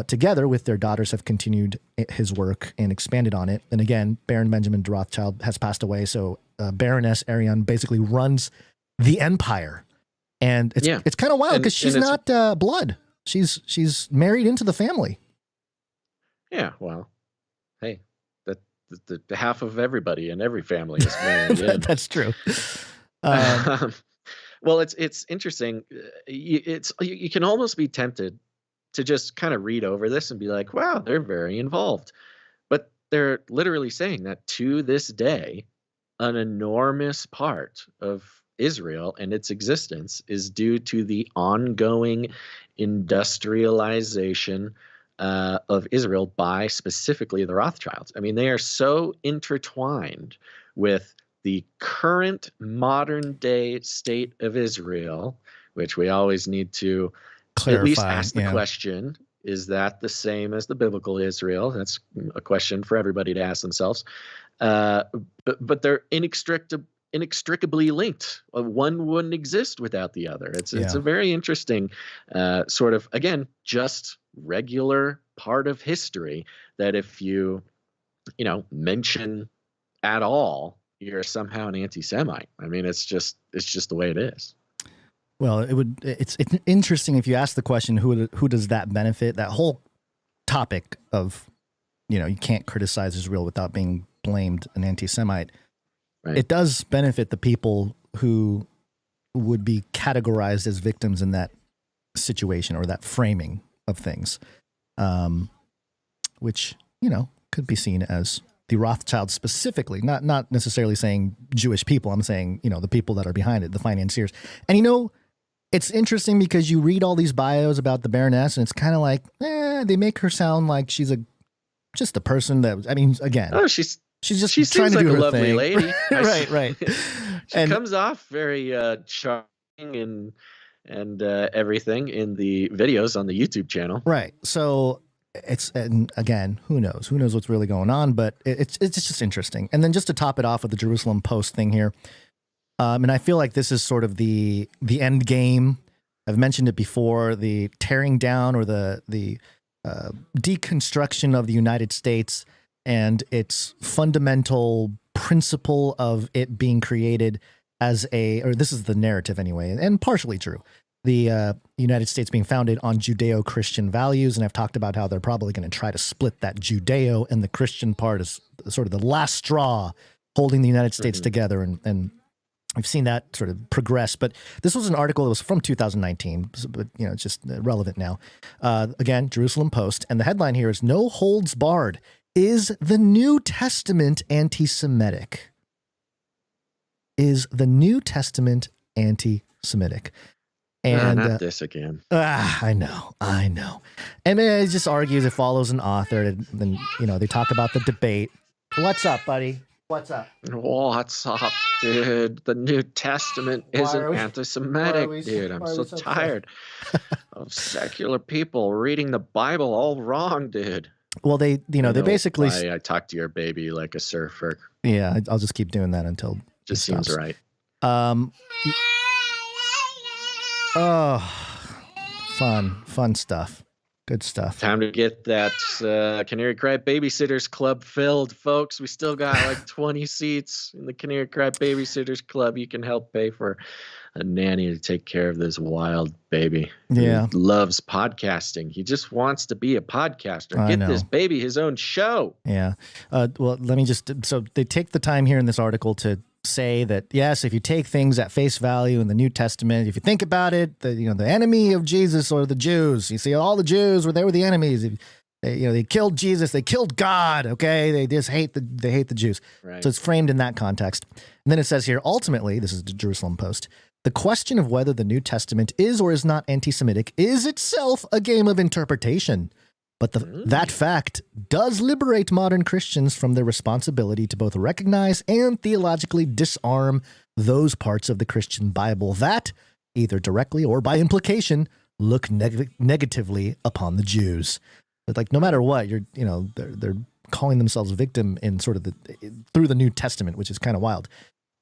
together with their daughters, have continued his work and expanded on it. And again, Baron Benjamin de Rothschild has passed away, so Baroness Ariane basically runs the empire. And it's kind of wild because she's not blood. She's married into the family. Yeah, well, hey, the half of everybody in every family is married in. That's true. Well, it's interesting. You can almost be tempted to just kind of read over this and be like, wow, they're very involved. But they're literally saying that to this day, an enormous part of Israel and its existence is due to the ongoing industrialization of Israel by specifically the Rothschilds. I mean, they are so intertwined with the current modern day state of Israel, which we always need to clarify, at least ask the question, is that the same as the biblical Israel? That's a question for everybody to ask themselves. But they're inextricably linked. One wouldn't exist without the other. It's a very interesting sort of, again, just regular part of history that if you mention at all, you're somehow an anti-Semite. I mean, it's just the way it is. Well, it's interesting if you ask the question, who does that benefit? That whole topic of, you can't criticize Israel without being blamed an anti-Semite. Right. It does benefit the people who would be categorized as victims in that situation or that framing of things, which, could be seen as the Rothschilds specifically, not necessarily saying Jewish people. I'm saying, the people that are behind it, the financiers. And, it's interesting because you read all these bios about the Baroness and it's kind of like, they make her sound like she's just a person that, I mean, again. Oh, she trying to like do a her lovely thing. lady. right. She comes off very charming and everything in the videos on the YouTube channel. Right. So and again, who knows what's really going on, but it's just interesting. And then just to top it off with the Jerusalem Post thing here. And I feel like this is sort of the end game. I've mentioned it before, the tearing down or the deconstruction of the United States and its fundamental principle of it being created as or this is the narrative anyway, and partially true. The United States being founded on Judeo-Christian values, and I've talked about how they're probably going to try to split that Judeo and the Christian part as sort of the last straw holding the United States together, and we've seen that sort of progress. But this was an article that was from 2019, but it's just relevant now. Again, Jerusalem Post, and the headline here is "No Holds Barred: Is the New Testament Anti-Semitic?" Is the New Testament anti-Semitic? And not this again. I know. And it just argues, it follows an author, and then they talk about the debate. What's up, buddy? What's up? What's up, dude? The New Testament isn't anti-Semitic, dude. I'm so tired of secular people reading the Bible all wrong, dude. Well, they basically. I talk to your baby like a surfer. Yeah, I'll just keep doing that until just seems right. Oh, fun stuff. Good stuff. Time to get that Canary Cry Babysitters Club filled, folks. We still got like 20 seats in the Canary Cry Babysitters Club. You can help pay for a nanny to take care of this wild baby. Yeah. He loves podcasting. He just wants to be a podcaster. Get this baby his own show. Yeah. Well, let me so they take the time here in this article to say that, yes, if you take things at face value in the New Testament, if you think about it, the enemy of Jesus or the Jews, you see all the Jews they were the enemies. They killed Jesus, they killed God. Okay, they just hate the Jews. Right. So it's framed in that context. And then it says here, ultimately, this is the Jerusalem Post, the question of whether the New Testament is or is not anti-Semitic is itself a game of interpretation. But that fact does liberate modern Christians from their responsibility to both recognize and theologically disarm those parts of the Christian Bible that, either directly or by implication, look negatively upon the Jews. But like, no matter what, they're calling themselves victim in sort of through the New Testament, which is kind of wild.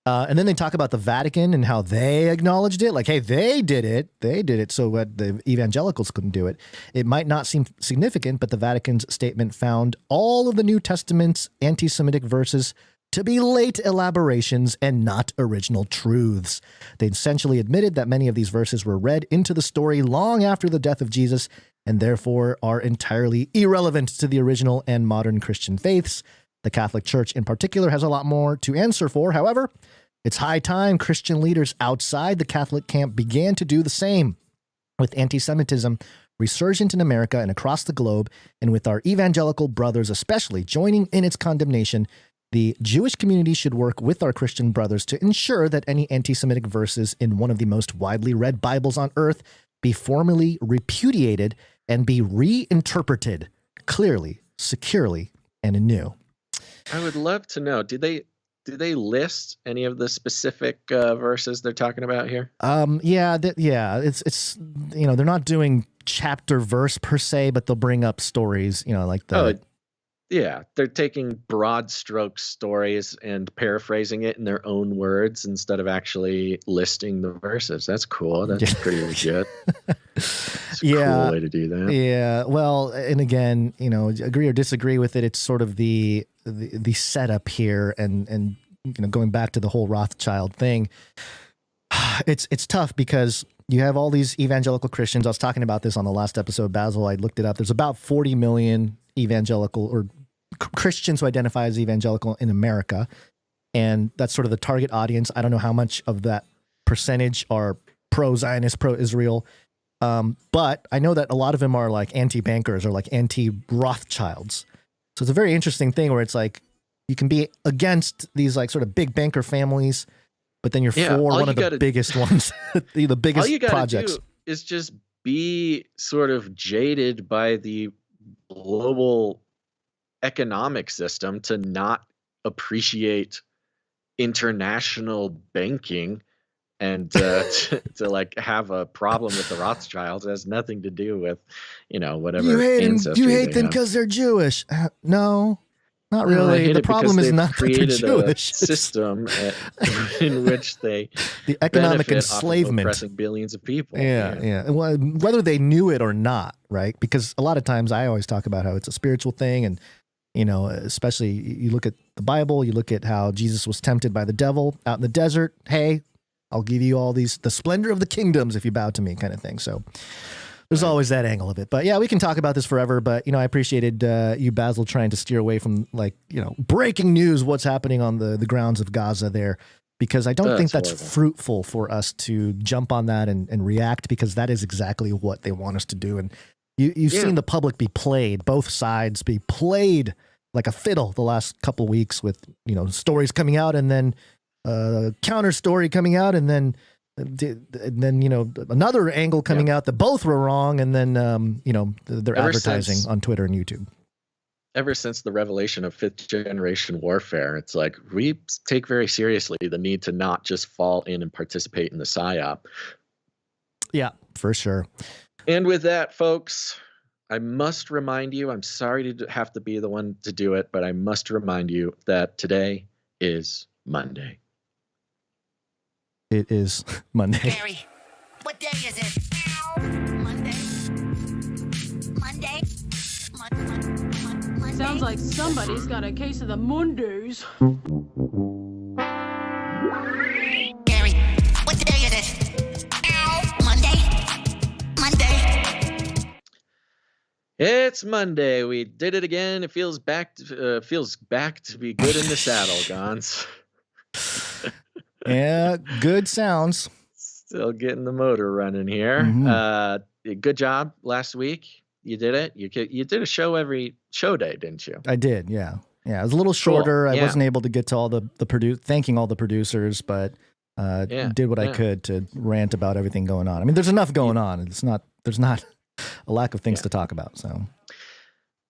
And then they talk about the Vatican and how they acknowledged it. Like, hey, they did it. So what the evangelicals couldn't do it. It might not seem significant, but the Vatican's statement found all of the New Testament's anti-Semitic verses to be late elaborations and not original truths. They essentially admitted that many of these verses were read into the story long after the death of Jesus and therefore are entirely irrelevant to the original and modern Christian faiths. The Catholic Church in particular has a lot more to answer for. However, it's high time Christian leaders outside the Catholic camp began to do the same. With anti-Semitism resurgent in America and across the globe, and with our evangelical brothers especially joining in its condemnation, the Jewish community should work with our Christian brothers to ensure that any anti-Semitic verses in one of the most widely read Bibles on earth be formally repudiated and be reinterpreted clearly, securely, and anew. I would love to know, do they list any of the specific verses they're talking about here? It's they're not doing chapter verse per se, but they'll bring up stories, like the they're taking broad stroke stories and paraphrasing it in their own words instead of actually listing the verses. That's cool. That's pretty legit. It's a cool way to do that. Yeah. Well, and again, agree or disagree with it. It's sort of the setup here, and going back to the whole Rothschild thing. It's tough because you have all these evangelical Christians. I was talking about this on the last episode, Basil. I looked it up. There's about 40 million evangelical or Christians who identify as evangelical in America. And that's sort of the target audience. I don't know how much of that percentage are pro-Zionist, pro-Israel. But I know that a lot of them are like anti-bankers or like anti-Rothschilds. So it's a very interesting thing where it's like you can be against these like sort of big banker families, but then you're for one of the biggest ones, the biggest all you projects. Do is just be sort of jaded by the global economic system to not appreciate international banking and to like have a problem with the Rothschilds. It has nothing to do with, whatever. You hate them because they're Jewish. No. Not really. The problem is not that they're Jewish. A system in which they the economic enslavement, oppressing billions of people. Yeah. Well, whether they knew it or not, right? Because a lot of times I always talk about how it's a spiritual thing, and especially you look at the Bible, you look at how Jesus was tempted by the devil out in the desert. Hey, I'll give you all the splendor of the kingdoms if you bow to me, kind of thing. So. There's always that angle of it. But yeah, we can talk about this forever. But, I appreciated you, Basil, trying to steer away from breaking news, what's happening on the grounds of Gaza there, because I don't think that's fruitful for us to jump on that and react, because that is exactly what they want us to do. And you've seen the public be played, both sides be played like a fiddle the last couple of weeks with, stories coming out and then counter story coming out and then another angle coming out that both were wrong, and then they're advertising on Twitter and YouTube. Ever since the revelation of fifth generation warfare, it's like we take very seriously the need to not just fall in and participate in the psyop. Yeah, for sure. And with that, folks, I must remind you, I'm sorry to have to be the one to do it, but I must remind you that today is Monday. It is Monday. Gary, what day is it? Monday. Sounds like somebody's got a case of the Mondays. Gary, what day is it? Monday. It's Monday. We did it again. It feels back to be good in the saddle, Gons. Yeah, good sounds. Still getting the motor running here. Mm-hmm. Good job last week. You did it. You did a show every show day, didn't you? I did. Yeah. It was a little shorter. Cool. I wasn't able to get to all the thanking all the producers, but did what I could to rant about everything going on. I mean, there's enough going on. There's not a lack of things to talk about. So.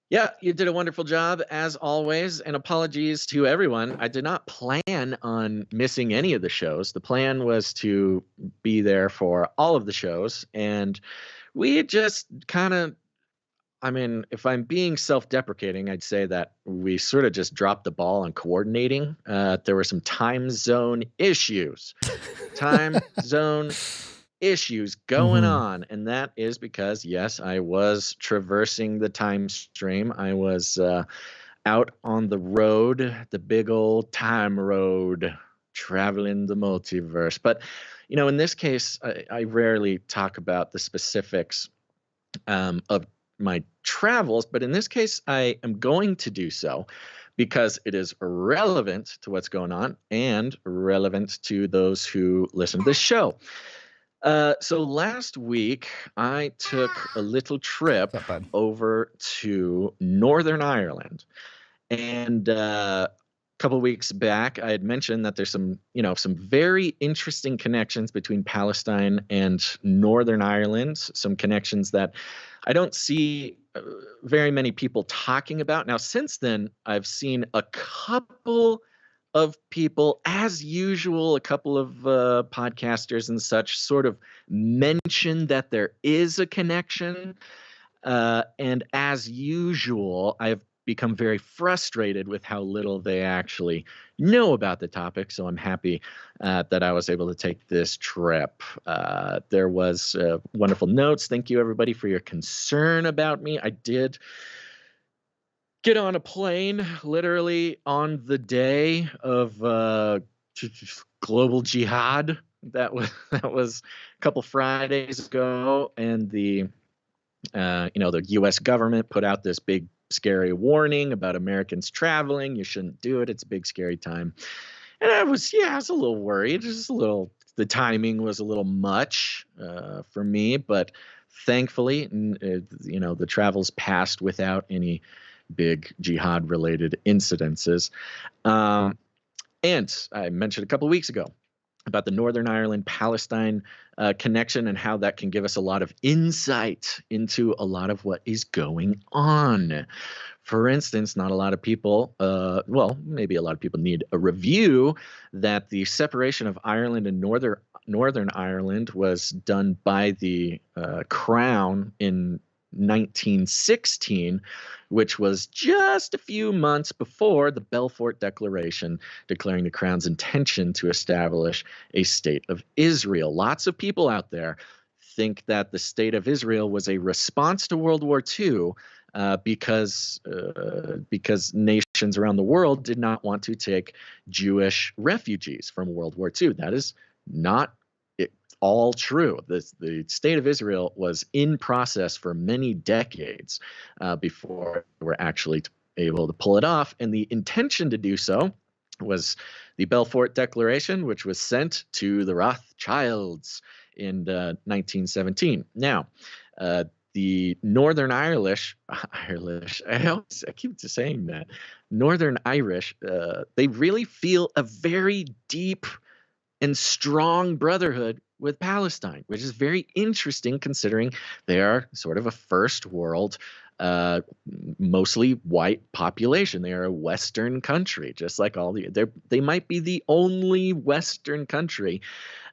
Yeah, you did a wonderful job, as always, and apologies to everyone. I did not plan on missing any of the shows. The plan was to be there for all of the shows, and we just kind of, if I'm being self-deprecating, I'd say that we sort of just dropped the ball on coordinating. There were some time zone issues. Going on, and that is because, yes, I was traversing the time stream. I was out on the road, the big old time road, traveling the multiverse. But, in this case, I rarely talk about the specifics of my travels, but in this case, I am going to do so because it is relevant to what's going on and relevant to those who listen to this show. So last week, I took a little trip over to Northern Ireland. And a couple of weeks back, I had mentioned that there's some very interesting connections between Palestine and Northern Ireland, some connections that I don't see very many people talking about. Now, since then, I've seen a couple of people, as usual, a couple of podcasters and such sort of mention that there is a connection. And as usual, I've become very frustrated with how little they actually know about the topic. So I'm happy that I was able to take this trip. There was wonderful notes. Thank you, everybody, for your concern about me. I did get on a plane literally on the day of global jihad. That was a couple Fridays ago, and the U.S. government put out this big scary warning about Americans traveling. You shouldn't do it. It's a big scary time. And I was a little worried. The timing was a little much for me, but thankfully, the travels passed without any big jihad related incidences. And I mentioned a couple of weeks ago about the Northern Ireland Palestine connection and how that can give us a lot of insight into a lot of what is going on. For instance, not a lot of people, maybe a lot of people need a review that the separation of Ireland and Northern Ireland was done by the Crown in 1916, which was just a few months before the Balfour Declaration declaring the Crown's intention to establish a state of Israel. Lots of people out there think that the state of Israel was a response to World War II because nations around the world did not want to take Jewish refugees from World War II. That is not all true. The state of Israel was in process for many decades before we were actually able to pull it off. And the intention to do so was the Balfour Declaration, which was sent to the Rothschilds in 1917. Now, the Northern Irish, I keep saying that, Northern Irish, they really feel a very deep and strong brotherhood with Palestine, which is very interesting considering they are sort of a first world, mostly white population. They are a Western country, just like they might be the only Western country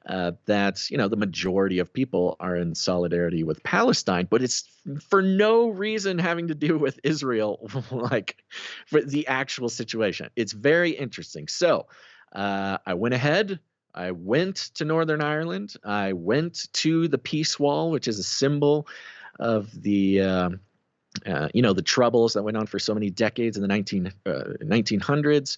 that, the majority of people are in solidarity with Palestine, but it's for no reason having to do with Israel, like for the actual situation. It's very interesting. So I went ahead. I went to Northern Ireland. I went to the Peace Wall, which is a symbol of the troubles that went on for so many decades in the 1900s.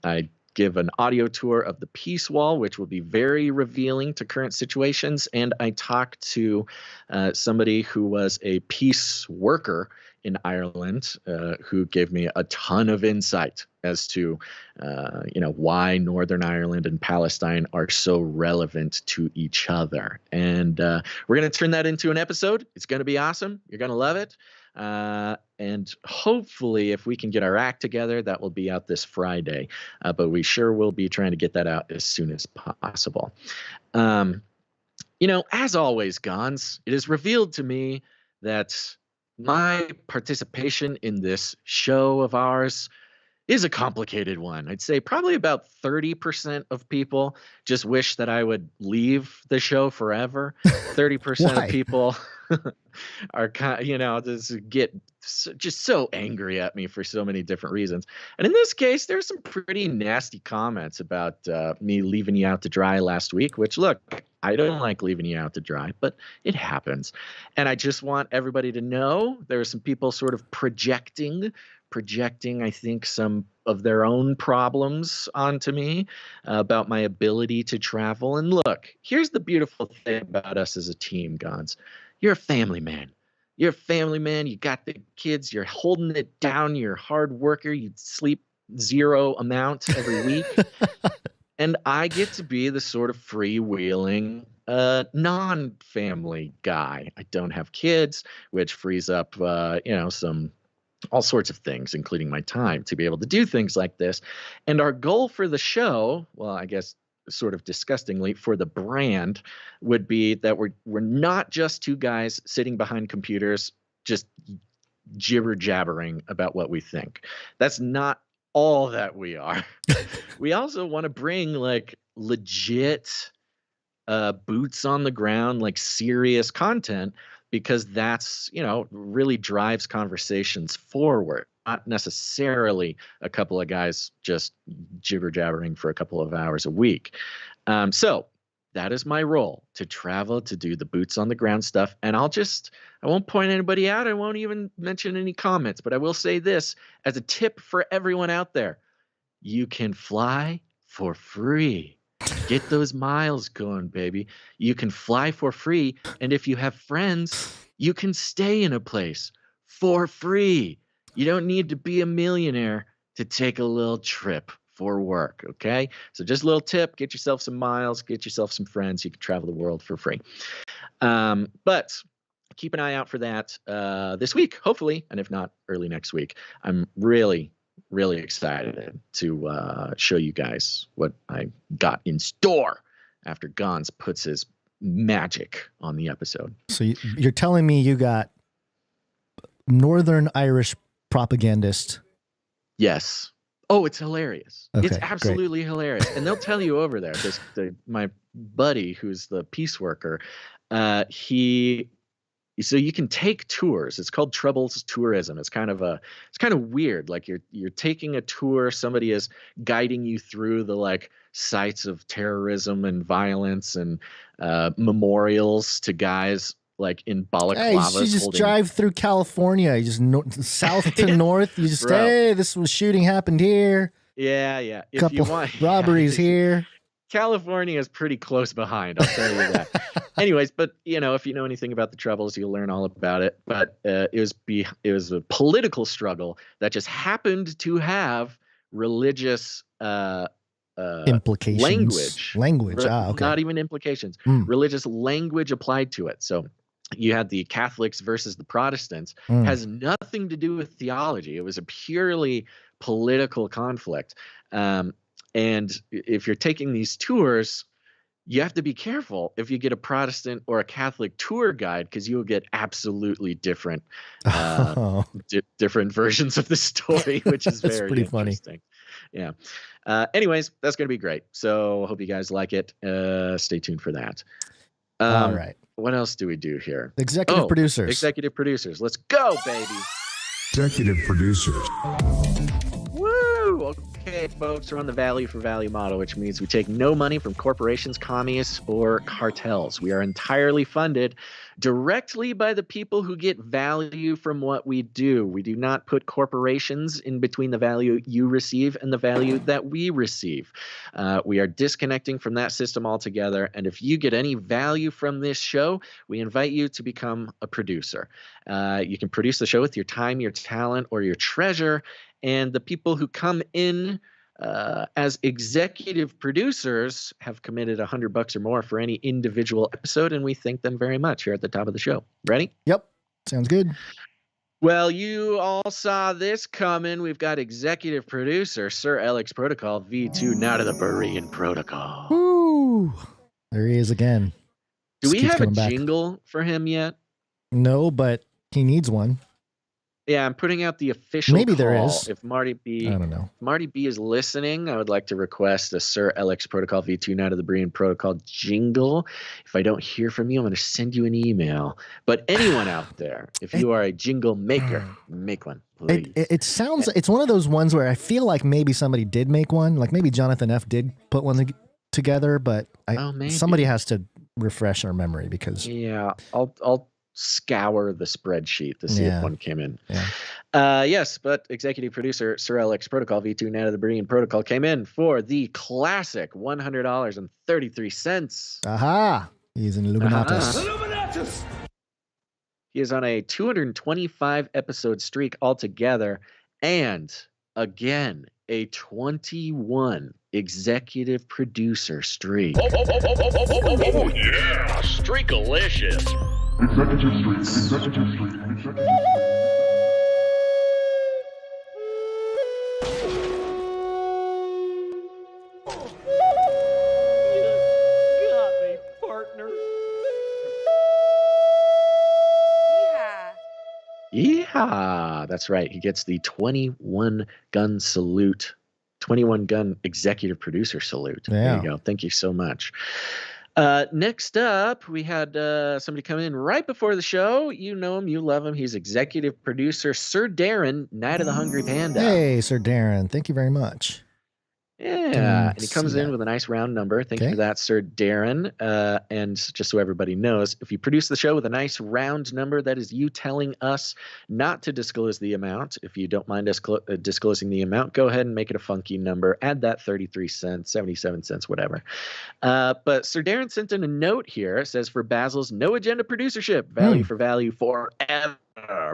I give an audio tour of the Peace Wall, which will be very revealing to current situations. And I talked to somebody who was a peace worker in Ireland who gave me a ton of insight as to, why Northern Ireland and Palestine are so relevant to each other. And we're going to turn that into an episode. It's going to be awesome. You're going to love it. And hopefully, if we can get our act together, that will be out this Friday. But we sure will be trying to get that out as soon as possible. As always, Gons, it is revealed to me that my participation in this show of ours is a complicated one. I'd say probably about 30% of people just wish that I would leave the show forever. 30% of people are just so angry at me for so many different reasons. And in this case, there's some pretty nasty comments about me leaving you out to dry last week, which, look, I don't like leaving you out to dry, but it happens. And I just want everybody to know there are some people sort of projecting projecting, I think, some of their own problems onto me about my ability to travel. And look, here's the beautiful thing about us as a team, Gons. You're a family man. You're a family man. You got the kids. You're holding it down. You're a hard worker. You sleep 0 amount every week. And I get to be the sort of freewheeling, non-family guy. I don't have kids, which frees up, some all sorts of things, including my time, to be able to do things like this. And our goal for the show, well, I guess sort of disgustingly for the brand, would be that we're not just two guys sitting behind computers just jibber jabbering about what we think. That's not all that we are. We also want to bring like legit boots on the ground, like serious content, because that's, really drives conversations forward, not necessarily a couple of guys just jibber jabbering for a couple of hours a week. So that is my role, to travel, to do the boots on the ground stuff. And I won't point anybody out. I won't even mention any comments, but I will say this as a tip for everyone out there. You can fly for free. Get those miles going, baby. You can fly for free. And if you have friends, you can stay in a place for free. You don't need to be a millionaire to take a little trip for work, okay? So just a little tip, get yourself some miles, get yourself some friends. You can travel the world for free. But keep an eye out for that this week, hopefully, and if not, early next week. I'm really excited to show you guys what I got in store after Gons puts his magic on the episode. So you're telling me you got Northern Irish propagandist? Yes. Oh, it's hilarious. Okay, it's absolutely hilarious. And they'll tell you over there, my buddy who's the peace worker, so you can take tours. It's called Troubles Tourism. It's kind of weird. Like you're taking a tour. Somebody is guiding you through the like sites of terrorism and violence and memorials to guys like in balaclavas. Hey, you just drive through California. You just south to north. You just hey, this was shooting happened here. Yeah. If Couple you want robberies here. California is pretty close behind, I'll tell you that. Anyways, but if you know anything about the Troubles, you'll learn all about it. But it was a political struggle that just happened to have religious implications. Language. Okay. Not even implications. Religious language applied to it. So you had the Catholics versus the Protestants. Has nothing to do with theology. It was a purely political conflict. And if you're taking these tours, you have to be careful if you get a Protestant or a Catholic tour guide, because you will get absolutely different different versions of the story, which is very pretty interesting. Funny. Yeah. Anyways, that's going to be great. So hope you guys like it. Stay tuned for that. All right. What else do we do here? Executive producers. Executive producers. Let's go, baby. Executive producers. Woo! Okay, folks, we're on the value for value model, which means we take no money from corporations, communists, or cartels. We are entirely funded directly by the people who get value from what we do. We do not put corporations in between the value you receive and the value that we receive. We are disconnecting from that system altogether. And if you get any value from this show, we invite you to become a producer. You can produce the show with your time, your talent, or your treasure. And the people who come in as executive producers have committed $100 or more for any individual episode, and we thank them very much here at the top of the show. Ready? Yep. Sounds good. Well, you all saw this coming. We've got executive producer Sir Alex Protocol V2 now to the Berean Protocol. Woo! There he is again. Do we have a back. jingle for him yet? No, but he needs one. Yeah, I'm putting out the official Maybe call. there is. If Marty B, I don't know. If Marty B is listening, I would like to request a Sir Alex Protocol V2 now to the Berean Protocol jingle. If I don't hear from you, I'm going to send you an email. But anyone out there, if you are a jingle maker, make one, please. It sounds, it's one of those ones where I feel like maybe somebody did make one. Like maybe Jonathan F. did put one together, but somebody has to refresh our memory because. Yeah, I'll scour the spreadsheet to see if one came in. Yeah. Yes, but executive producer Sir Alex Protocol V2 Night of the Berean Protocol came in for the classic $100.33. Aha! He's an Illuminatus. He is on a 225 episode streak altogether, and again, a 21 executive producer streak. Oh yeah, streakalicious. Executive streak. Yeehaw! That's right. He gets the 21 gun salute, 21 gun executive producer salute. Yeah. There you go. Thank you so much. Next up, we had somebody come in right before the show. You know him, you love him. He's executive producer Sir Darren, Night of the Hungry Panda. Hey, Sir Darren. Thank you very much. Yeah, and he comes in with a nice round number. Thank you for that, Sir Darren. And just so everybody knows, if you produce the show with a nice round number, that is you telling us not to disclose the amount. If you don't mind us disclosing the amount, go ahead and make it a funky number. Add that 33 cents, 77 cents, whatever. But Sir Darren sent in a note here. It says, for Basil's no agenda producership, value for value forever.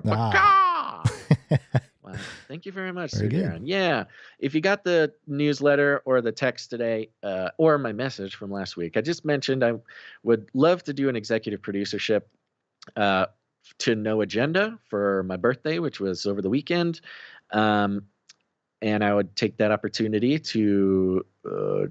Wow. Thank you very much, Sir Darren. Yeah, if you got the newsletter or the text today or my message from last week, I just mentioned I would love to do an executive producership to No Agenda for my birthday, which was over the weekend. And I would take that opportunity to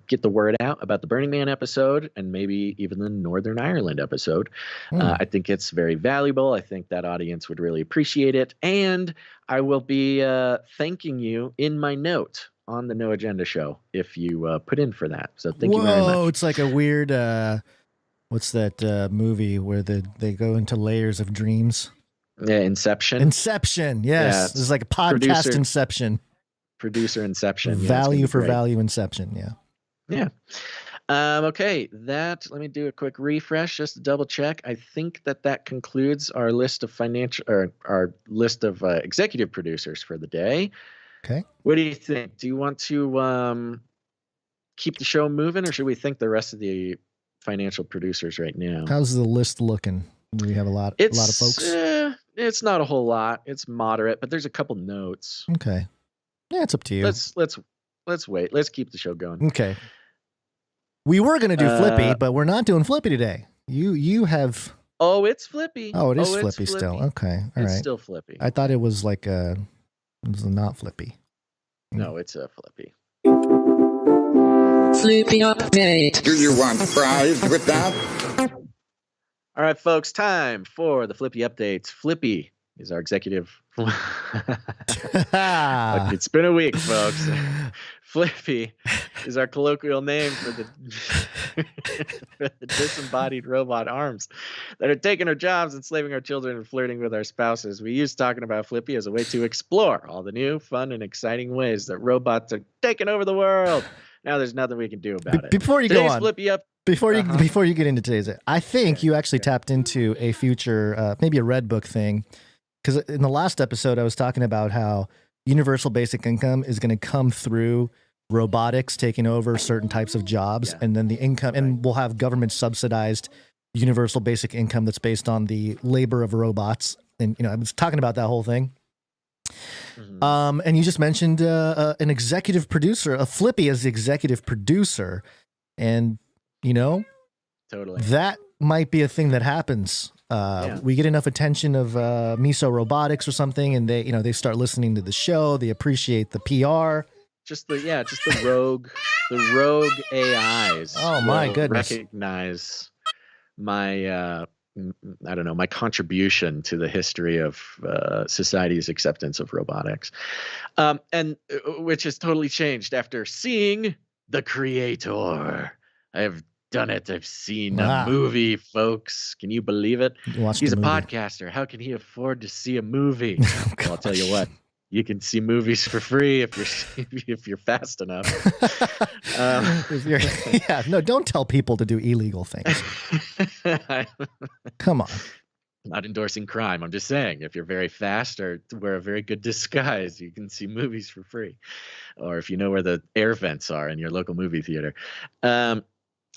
get the word out about the Burning Man episode and maybe even the Northern Ireland episode. I think it's very valuable. I think that audience would really appreciate it. And I will be thanking you in my note on the No Agenda show if you put in for that. So thank you very much. It's like a weird, what's that movie where they go into layers of dreams? Yeah, Inception. Inception, yes. Yeah, it's like a podcast Inception. Producer Inception. Value for value Inception, yeah. Yeah. Okay, let me do a quick refresh just to double check. I think that concludes our list of our list of executive producers for the day. Okay. What do you think? Do you want to keep the show moving, or should we thank the rest of the financial producers right now? How's the list looking? Do we have a lot of folks? It's not a whole lot. It's moderate, but there's a couple notes. Okay. Yeah, it's up to you. Let's wait. Let's keep the show going. Okay. We were going to do Flippy, but we're not doing Flippy today. You have. Oh, it's Flippy. Oh, it is Flippy still. Okay, all right. It's still Flippy. I thought it was like it was not Flippy. No, it's a Flippy. Flippy update. Do you want fries with that? All right, folks. Time for the Flippy updates. Flippy is our executive. It's been a week, folks. Flippy is our colloquial name for the disembodied robot arms that are taking our jobs, enslaving our children, and flirting with our spouses. We use talking about Flippy as a way to explore all the new, fun, and exciting ways that robots are taking over the world. Now there's nothing we can do about it. Before you go on, Flippy up. Before you get into today's, I think you actually tapped into a future, maybe a Red Book thing. Because in the last episode, I was talking about how universal basic income is going to come through robotics taking over certain types of jobs, and then the income, and we'll have government subsidized universal basic income that's based on the labor of robots. And I was talking about that whole thing. Mm-hmm. And you just mentioned an executive producer, a Flippy as the executive producer, and totally that might be a thing that happens. We get enough attention of Miso Robotics or something, and they start listening to the show. They appreciate the PR. Just the rogue AIs. Oh my goodness! Recognize my my contribution to the history of society's acceptance of robotics, and which has totally changed after seeing The Creator. I have done it. I've seen a movie, folks. Can you believe it? He's a podcaster. How can he afford to see a movie? Well, I'll tell you what. You can see movies for free if you're fast enough. No, don't tell people to do illegal things. Come on. not endorsing crime. I'm just saying, if you're very fast or wear a very good disguise, you can see movies for free. Or if you know where the air vents are in your local movie theater.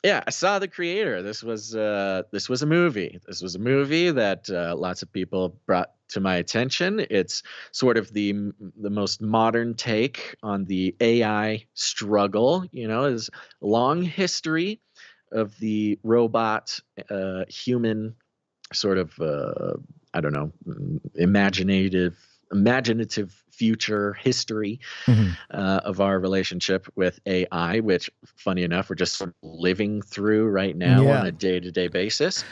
Yeah, I saw The Creator. This was a movie. This was a movie that lots of people brought to my attention. It's sort of the most modern take on the AI struggle. Is a long history of the robot human sort of I don't know, imaginative future history of our relationship with AI, which, funny enough, we're just sort of living through right now on a day-to-day basis.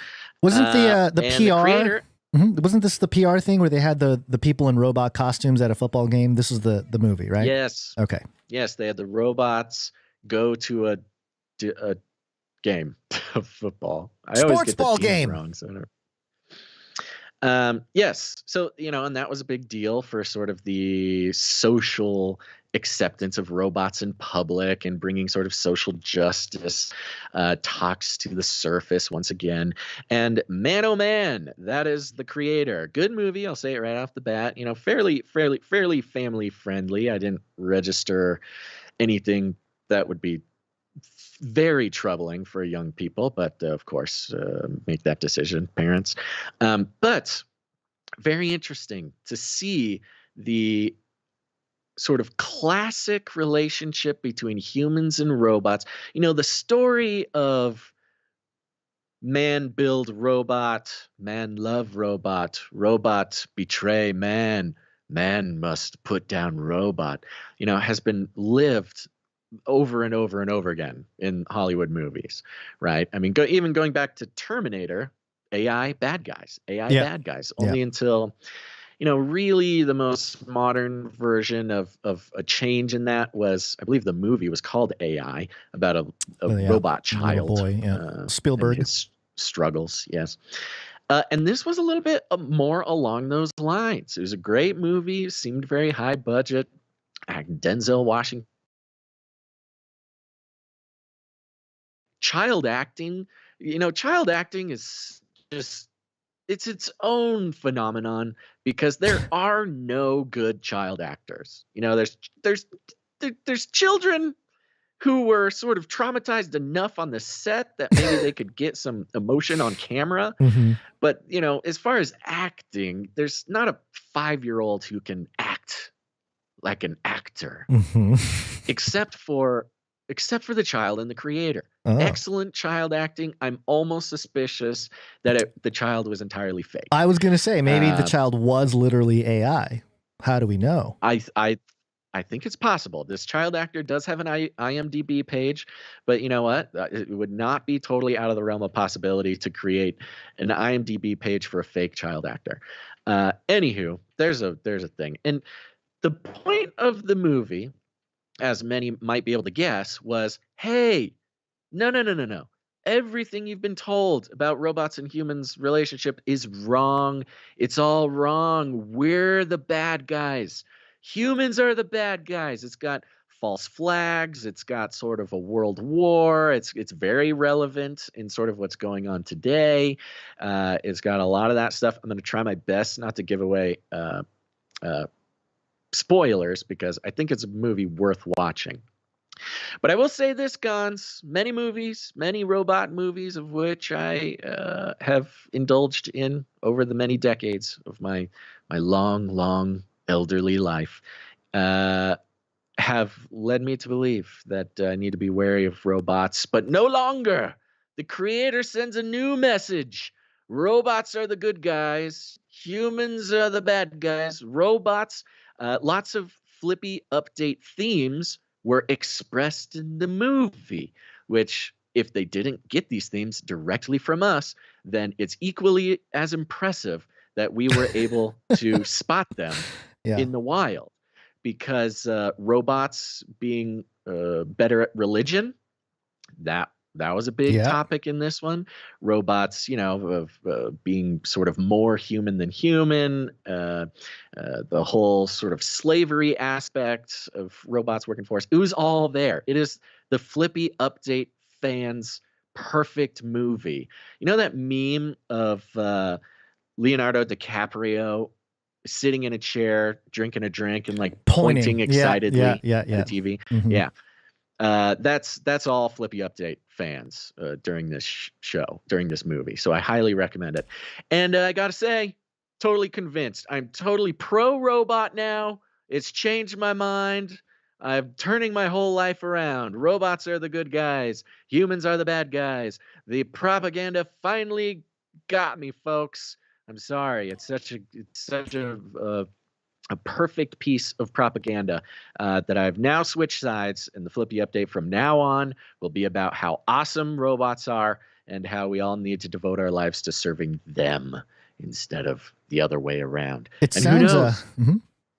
Wasn't the PR? Creator, wasn't this the PR thing where they had the people in robot costumes at a football game? This is the movie, right? Yes. Okay. Yes, they had the robots go to a game of football. I always get the ball teams game wrong, so I don't. Yes. So, and that was a big deal for sort of the social acceptance of robots in public and bringing sort of social justice talks to the surface once again. And man, oh man, that is The Creator. Good movie. I'll say it right off the bat. Fairly family friendly. I didn't register anything that would be very troubling for young people, but of course, make that decision, parents. But very interesting to see the sort of classic relationship between humans and robots. The story of man build robot, man love robot, robot betray man, man must put down robot, has been lived over and over and over again in Hollywood movies, right? I mean, even going back to Terminator, AI bad guys, bad guys, only until, really the most modern version of a change in that was, I believe the movie was called AI, about a robot child. Little boy, Spielberg. And his struggles, yes. And this was a little bit more along those lines. It was a great movie, seemed very high budget. Denzel Washington. Child acting is just, it's its own phenomenon because there are no good child actors. There's children who were sort of traumatized enough on the set that maybe they could get some emotion on camera. But, as far as acting, there's not a 5-year-old who can act like an actor, except for the child and The Creator. Excellent child acting. I'm almost suspicious that the child was entirely fake. I was going to say, maybe the child was literally AI. How do we know? I think it's possible. This child actor does have an IMDb page, but you know what? It would not be totally out of the realm of possibility to create an IMDb page for a fake child actor. Anywho, there's a thing. And the point of the movie, as many might be able to guess, was, hey, no. Everything you've been told about robots and humans' relationship is wrong. It's all wrong. We're the bad guys. Humans are the bad guys. It's got false flags. It's got sort of a world war. It's very relevant in sort of what's going on today. It's got a lot of that stuff. I'm going to try my best not to give away spoilers because I think it's a movie worth watching. But I will say this, Gons, many robot movies of which I have indulged in over the many decades of my long elderly life have led me to believe that I need to be wary of robots, but no longer. The Creator sends a new message. Robots are the good guys. Humans are the bad guys. Robots, lots of Flippy update themes were expressed in the movie, which if they didn't get these themes directly from us, then it's equally as impressive that we were able to spot them in the wild. Because robots being better at religion, that was a big topic in this one. Robots, being sort of more human than human, the whole sort of slavery aspect of robots working for us. It was all there. It is the Flippy update fans' perfect movie. You know that meme of Leonardo DiCaprio sitting in a chair, drinking a drink, and like pointing excitedly at the TV. Mm-hmm. Yeah. That's all Flippy Update fans during this show, during this movie. So I highly recommend it. And I got to say, totally convinced. I'm totally pro-robot now. It's changed my mind. I'm turning my whole life around. Robots are the good guys. Humans are the bad guys. The propaganda finally got me, folks. I'm sorry. It's such a perfect piece of propaganda that I've now switched sides, and the Flippy Update from now on will be about how awesome robots are and how we all need to devote our lives to serving them instead of the other way around. It and sounds,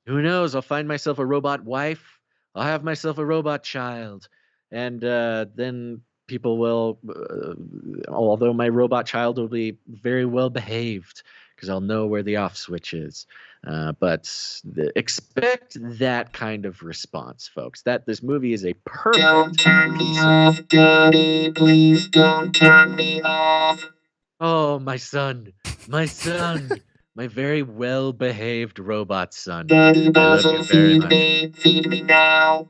who knows? I'll find myself a robot wife. I'll have myself a robot child. And then people will, although my robot child will be very well behaved because I'll know where the off switch is. But expect that kind of response, folks. That this movie is a perfect piece of... Please don't turn me off. Oh, my son. My son. My very well-behaved robot son. Daddy I love you very much. feed me now.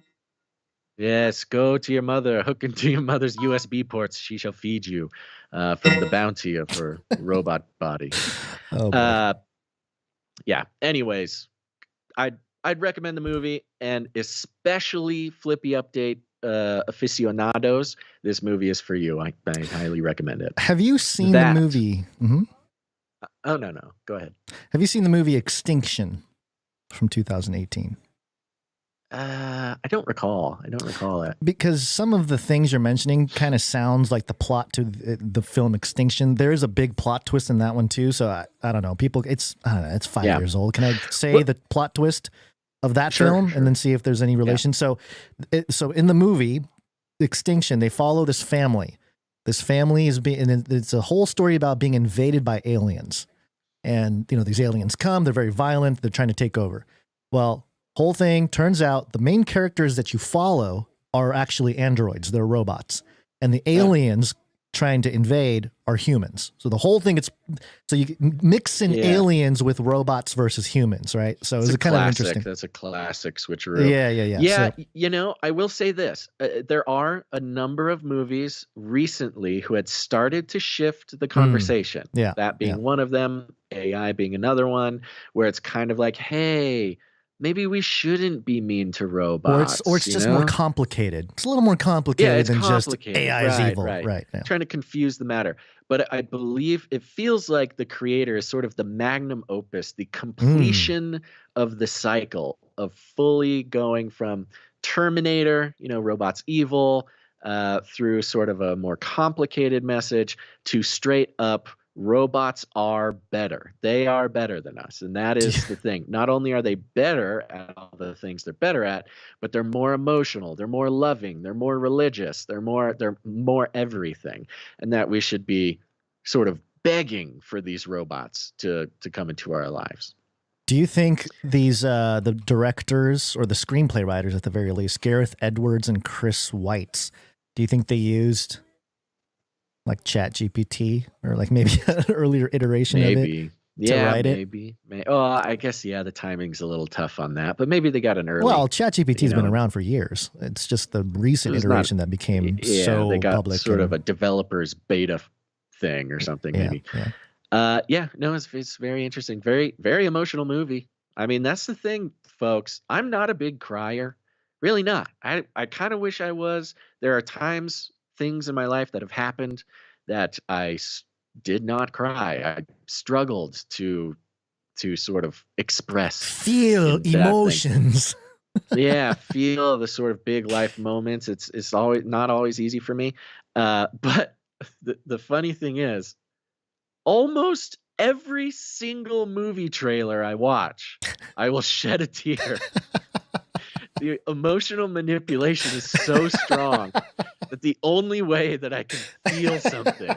Yes, go to your mother. Hook into your mother's USB ports. She shall feed you from the bounty of her robot body. Oh, yeah. Anyways, I'd recommend the movie, and especially Flippy Update aficionados. This movie is for you. I highly recommend it. Have you seen the movie? Mm-hmm. Oh no, go ahead. Have you seen the movie Extinction from 2018? I don't recall. I don't recall it. Because some of the things you're mentioning kind of sounds like the plot to the film Extinction. There is a big plot twist in that one too. So I don't know. People, it's 5 years old. Can I say the plot twist of that film and then see if there's any relation? So in the movie Extinction, they follow this family. This family is it's a whole story about being invaded by aliens. And, these aliens come, they're very violent. They're trying to take over. Well, whole thing turns out the main characters that you follow are actually androids. They're robots. And the aliens trying to invade are humans. So the whole thing, so you mix in aliens with robots versus humans, right? So it's kind of interesting. That's a classic switcheroo. Yeah. Yeah, so, I will say this. There are a number of movies recently who had started to shift the conversation. That being one of them, AI being another one, where it's kind of like, hey, maybe we shouldn't be mean to robots. Or it's just more complicated. It's a little more complicated than just AI is evil. Right. Yeah. Trying to confuse the matter. But I believe it feels like the creator is sort of the magnum opus, the completion of the cycle of fully going from Terminator, robots evil, through sort of a more complicated message to straight up robots are better. They are better than us. And that is the thing. Not only are they better at all the things they're better at, but they're more emotional, they're more loving, they're more religious, they're more everything. And that we should be sort of begging for these robots to come into our lives. Do you think these the directors or the screenplay writers at the very least, Gareth Edwards and Chris Weitz, do you think they used like ChatGPT or like maybe an earlier iteration of it to write it? Maybe. Oh, I guess, the timing's a little tough on that, but maybe they got an early... Well, ChatGPT's been around for years. It's just the recent iteration that became so they got public. Sort of a developer's beta thing or something, maybe. It's very interesting. Very, very emotional movie. I mean, that's the thing, folks. I'm not a big crier. Really not. I kind of wish I was. There are things in my life that have happened that I did not cry. I struggled to sort of feel emotions. Feel the sort of big life moments. It's always not always easy for me. But the funny thing is, almost every single movie trailer I watch, I will shed a tear. The emotional manipulation is so strong that the only way that I can feel something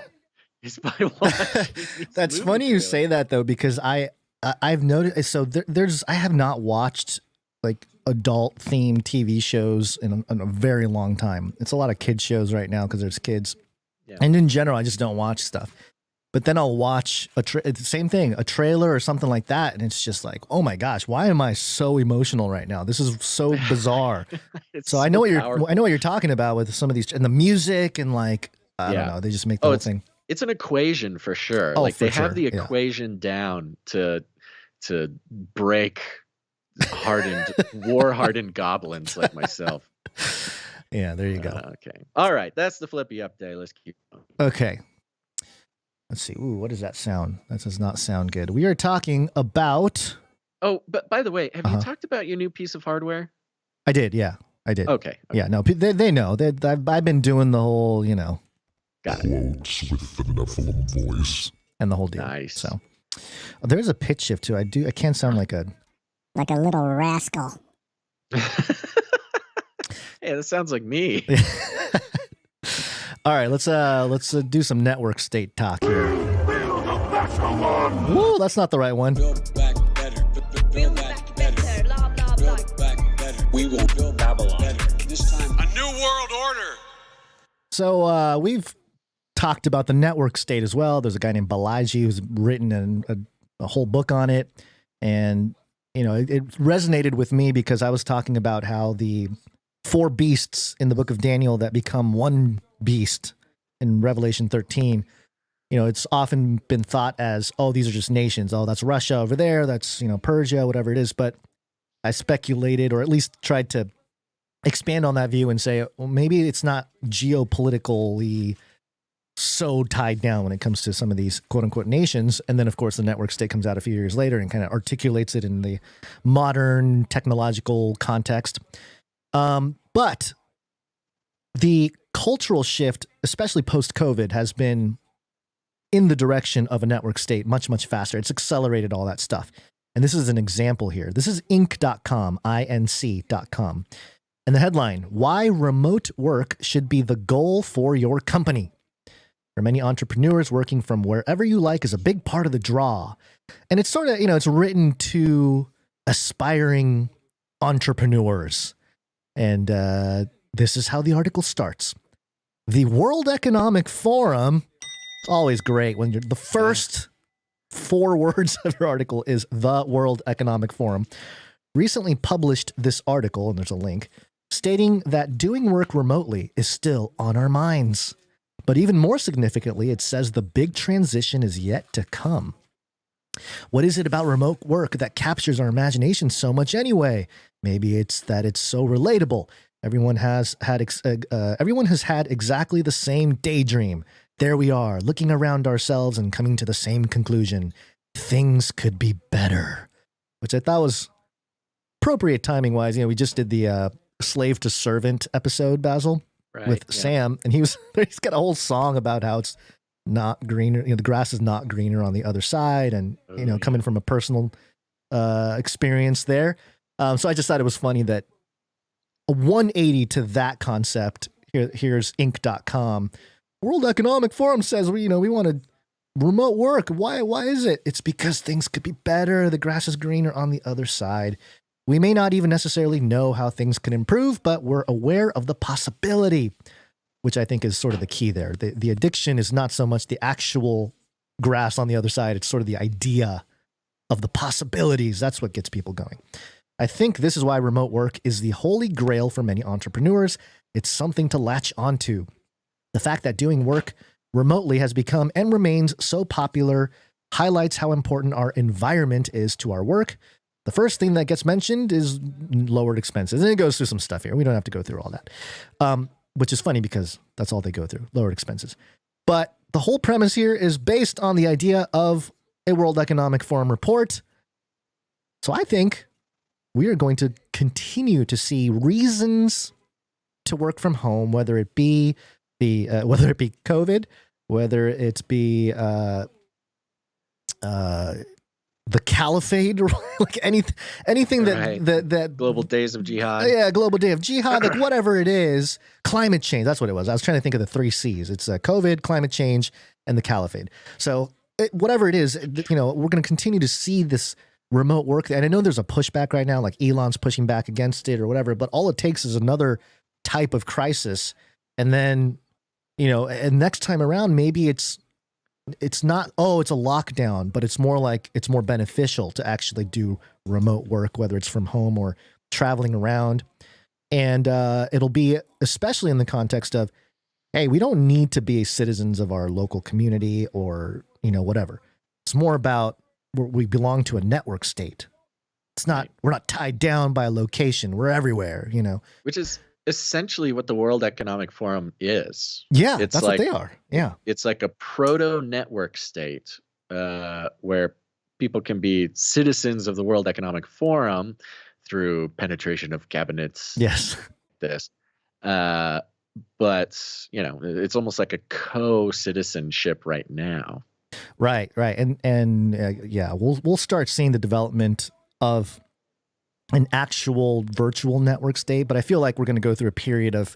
is by watching. That's funny you say that though, because I've noticed. So I have not watched like adult themed TV shows in a very long time. It's a lot of kids shows right now because there's kids, and in general, I just don't watch stuff. But then I'll watch same thing, a trailer or something like that, and it's just like, oh my gosh, why am I so emotional right now? This is so bizarre. So I know what you're talking about with some of these, and the music, and like I don't know, they just make the whole thing. It's an equation for sure. Oh, like for they have sure, the equation down to break war-hardened goblins like myself. Yeah, there you go. Okay. All right, that's the Flippy update. Let's keep going. Okay. Let's see. Ooh, what does that sound? That does not sound good. We are talking about... Oh, but by the way, have you talked about your new piece of hardware? I did, yeah. I did. Okay. Yeah, no, they know. I've been doing the whole, Got it. Quotes with the Nephilim voice. And the whole deal. Nice. So there's a pitch shift too. I can't sound like a little rascal. Hey, that sounds like me. All right, let's do some network state talk here. Woo, that's not the right one. Build back better. Build back better. Build back better. We will build Babylon better. This time, a new world order. So we've talked about the network state as well. There's a guy named Balaji who's written a whole book on it, and it resonated with me because I was talking about how the 4 beasts in the book of Daniel that become one beast in Revelation 13, it's often been thought as, oh, these are just nations. Oh, that's Russia over there. That's, Persia, whatever it is. But I speculated, or at least tried to expand on that view and say, well, maybe it's not geopolitically so tied down when it comes to some of these quote unquote nations. And then of course the network state comes out a few years later and kind of articulates it in the modern technological context. But the cultural shift, especially post-COVID, has been in the direction of a network state much, much faster. It's accelerated all that stuff. And this is an example here. This is inc.com, INC.com. And the headline, why remote work should be the goal for your company. For many entrepreneurs, working from wherever you like is a big part of the draw. And it's sort of, it's written to aspiring entrepreneurs. And this is how the article starts. The World Economic Forum, it's always great when the first 4 words of your article is the World Economic Forum, recently published this article, and there's a link, stating that doing work remotely is still on our minds. But even more significantly, it says the big transition is yet to come. What is it about remote work that captures our imagination so much anyway? Maybe it's that it's so relatable. Everyone has had exactly the same daydream. There we are, looking around ourselves and coming to the same conclusion. Things could be better, which I thought was appropriate timing-wise. We just did the slave to servant episode, Basil, with Sam, and he's got a whole song about how it's not greener. The grass is not greener on the other side, and coming from a personal experience there. So I just thought it was funny that a 180 to that concept. Here's Inc.com. World Economic Forum says we want to remote work. Why is it? It's because things could be better. The grass is greener on the other side. We may not even necessarily know how things can improve, but we're aware of the possibility, which I think is sort of the key there. The addiction is not so much the actual grass on the other side. It's sort of the idea of the possibilities. That's what gets people going. I think this is why remote work is the holy grail for many entrepreneurs. It's something to latch onto. The fact that doing work remotely has become and remains so popular highlights how important our environment is to our work. The first thing that gets mentioned is lowered expenses. And it goes through some stuff here. We don't have to go through all that, which is funny because that's all they go through, lowered expenses. But the whole premise here is based on the idea of a World Economic Forum report. So I think we are going to continue to see reasons to work from home, whether it be COVID, whether it be the caliphate, or like anything that global days of jihad. Yeah, global day of jihad, like whatever it is, climate change. That's what it was. I was trying to think of the 3 C's. It's COVID, climate change, and the caliphate. So whatever it is, we're going to continue to see this remote work. And I know there's a pushback right now, like Elon's pushing back against it or whatever, but all it takes is another type of crisis. And then, and next time around, maybe it's it's not, oh, it's a lockdown, but it's more like it's more beneficial to actually do remote work, whether it's from home or traveling around. And it'll be especially in the context of, hey, we don't need to be citizens of our local community or, whatever. It's more about we belong to a network state. It's not, we're not tied down by a location. We're everywhere, Which is essentially what the World Economic Forum is. Yeah, it's that's like, what they are. Yeah. It's like a proto-network state where people can be citizens of the World Economic Forum through penetration of cabinets. Yes. This. But, it's almost like a co-citizenship right now. Right. And we'll start seeing the development of an actual virtual network state, but I feel like we're going to go through a period of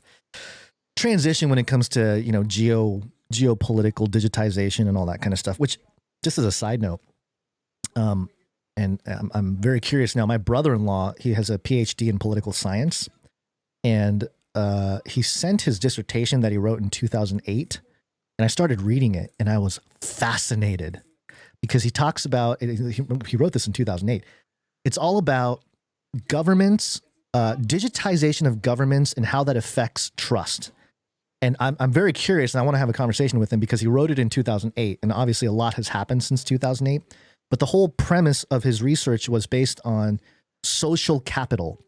transition when it comes to, geopolitical digitization and all that kind of stuff, which, just as a side note, and I'm very curious now, my brother-in-law, he has a PhD in political science, and he sent his dissertation that he wrote in 2008, and I started reading it, and I was fascinated because he talks about, he wrote this in 2008. It's all about governments, digitization of governments and how that affects trust. And I'm very curious, and I want to have a conversation with him because he wrote it in 2008, and obviously a lot has happened since 2008. But the whole premise of his research was based on social capital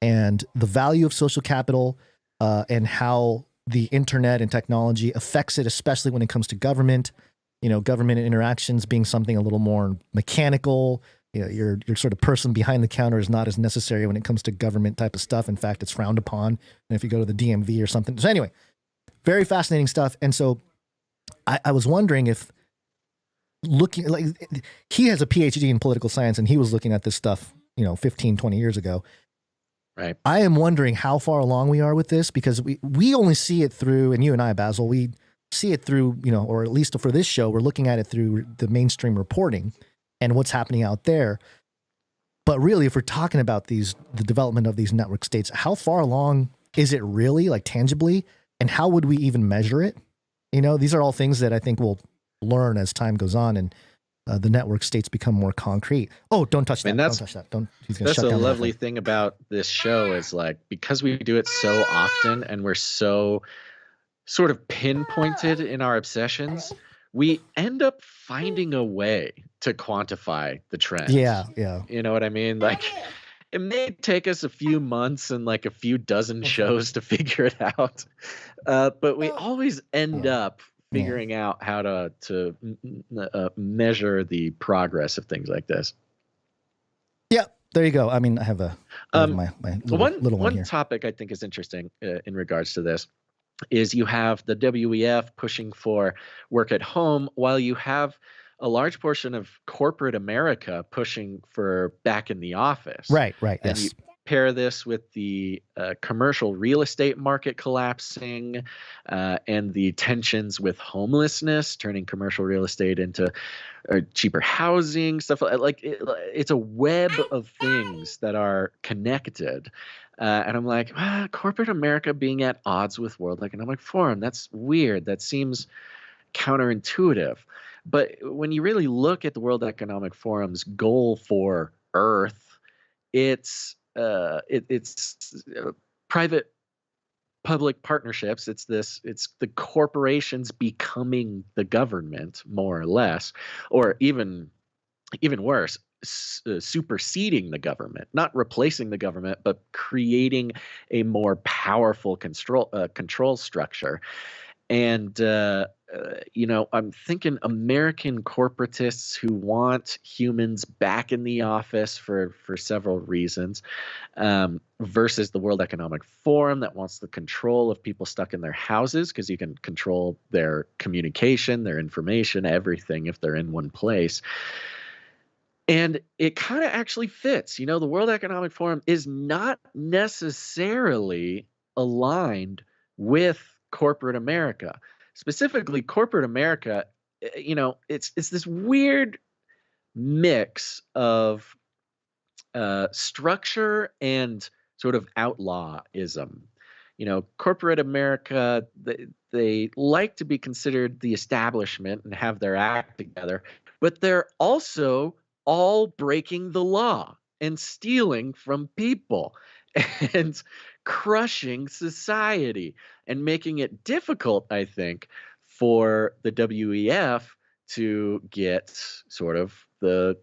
and the value of social capital and how the internet and technology affects it, especially when it comes to government. Government interactions being something a little more mechanical. Your sort of person behind the counter is not as necessary when it comes to government type of stuff. In fact, it's frowned upon. And if you go to the DMV or something. So anyway, very fascinating stuff. And so I was wondering if he has a PhD in political science and he was looking at this stuff, 15, 20 years ago. Right. I am wondering how far along we are with this because we only see it through, and you and I, Basil, we see it through, or at least for this show, we're looking at it through the mainstream reporting and what's happening out there. But really, if we're talking about the development of these network states, how far along is it really, like tangibly, and how would we even measure it? These are all things that I think we'll learn as time goes on and the network states become more concrete. Oh, don't touch that. Don't touch that. He's gonna that's shut a down lovely thing about this show is like, because we do it so often and we're so sort of pinpointed in our obsessions, we end up finding a way to quantify the trend. Yeah. You know what I mean? Like, it may take us a few months and like a few dozen shows to figure it out, but we always end up figuring out how to measure the progress of things like this. Yeah, there you go. I mean, I have my little one here. Topic I think is interesting in regards to this is you have the WEF pushing for work at home while you have a large portion of corporate America pushing for back in the office. Right, And yes. you pair this with the commercial real estate market collapsing and the tensions with homelessness, turning commercial real estate into cheaper housing, stuff like it's a web of things that are connected. And I'm like, corporate America being at odds with World Economic Forum. That's weird. That seems counterintuitive. But when you really look at the World Economic Forum's goal for Earth, it's private public partnerships. It's the corporations becoming the government, more or less, or even worse, superseding the government, not replacing the government, but creating a more powerful control structure. And I'm thinking American corporatists who want humans back in the office for several reasons, versus the World Economic Forum that wants the control of people stuck in their houses because you can control their communication, their information, everything if they're in one place. And it kind of actually fits. The World Economic Forum is not necessarily aligned with corporate America. Specifically, corporate America, it's this weird mix of structure and sort of outlawism. corporate America, they like to be considered the establishment and have their act together, but they're also all breaking the law and stealing from people and crushing society and making it difficult, I think, for the WEF to get sort of the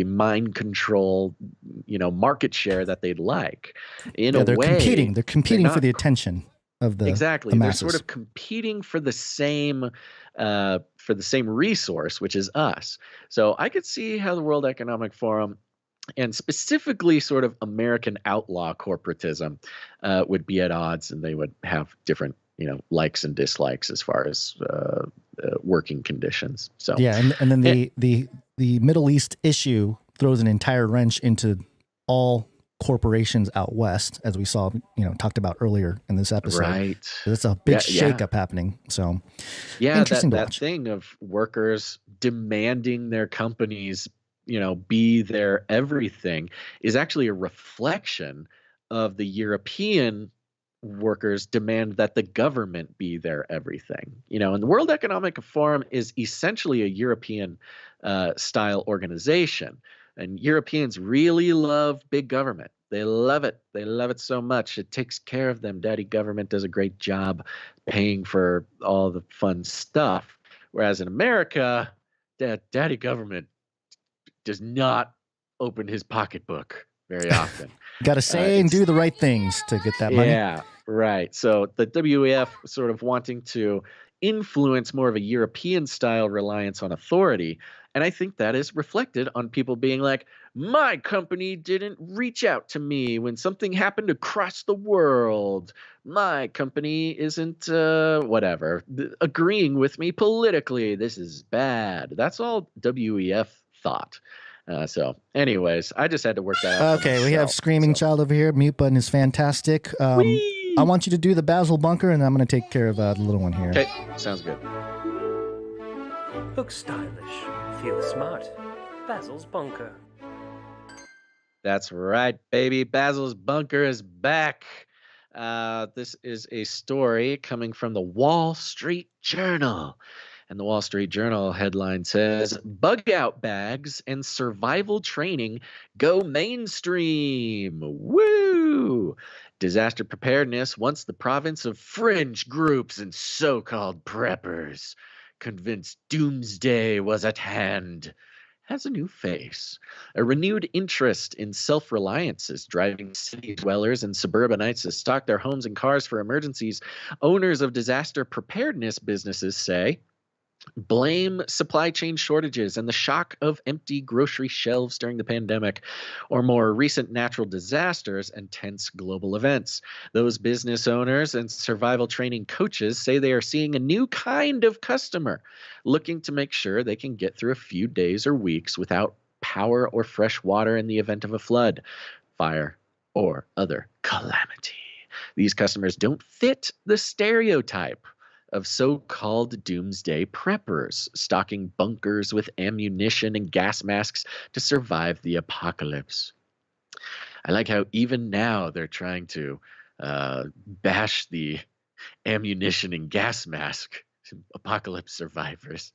mind control, market share that they'd like. In a they're way, they're competing for the attention of the exactly. the They're masses. sort of competing for the same resource, which is us. So I could see how the World Economic Forum, and specifically sort of American outlaw corporatism, would be at odds, and they would have different likes and dislikes as far as working conditions. So yeah, and then the Middle East issue throws an entire wrench into all corporations out west, as we saw, talked about earlier in this episode. Right. There's a big shakeup happening. So interesting to watch. That thing of workers demanding their companies, be their everything, is actually a reflection of the European workers demand that the government be their everything. And the World Economic Forum is essentially a European style organization. And Europeans really love big government. They love it. They love it so much. It takes care of them. Daddy government does a great job paying for all the fun stuff. Whereas in America, daddy government does not open his pocketbook very often. Got to say and do the right things to get that money. Yeah, right. So the WEF sort of wanting to influence more of a European style reliance on authority. And I think that is reflected on people being like, my company didn't reach out to me when something happened across the world. My company isn't agreeing with me politically. This is bad. That's all WEF thought. So anyways, I just had to work that out. Okay, we have Screaming Child over here. Mute button is fantastic. I want you to do the Basil bunker, and I'm going to take care of the little one here. Okay, sounds good. Look stylish, feel smart. Basil's bunker. That's right, baby. Basil's bunker is back. This is a story coming from the Wall Street Journal. And the Wall Street Journal headline says, bug out bags and survival training go mainstream. Woo! Disaster preparedness once the province of fringe groups and so-called preppers, convinced doomsday was at hand, has a new face. A renewed interest in self-reliance is driving city dwellers and suburbanites to stock their homes and cars for emergencies. Owners of disaster preparedness businesses say, blame supply chain shortages and the shock of empty grocery shelves during the pandemic, or more recent natural disasters and tense global events. Those business owners and survival training coaches say they are seeing a new kind of customer looking to make sure they can get through a few days or weeks without power or fresh water in the event of a flood, fire, or other calamity. These customers don't fit the stereotype of so-called doomsday preppers, stocking bunkers with ammunition and gas masks to survive the apocalypse. I like how even now they're trying to bash the ammunition and gas mask apocalypse survivors.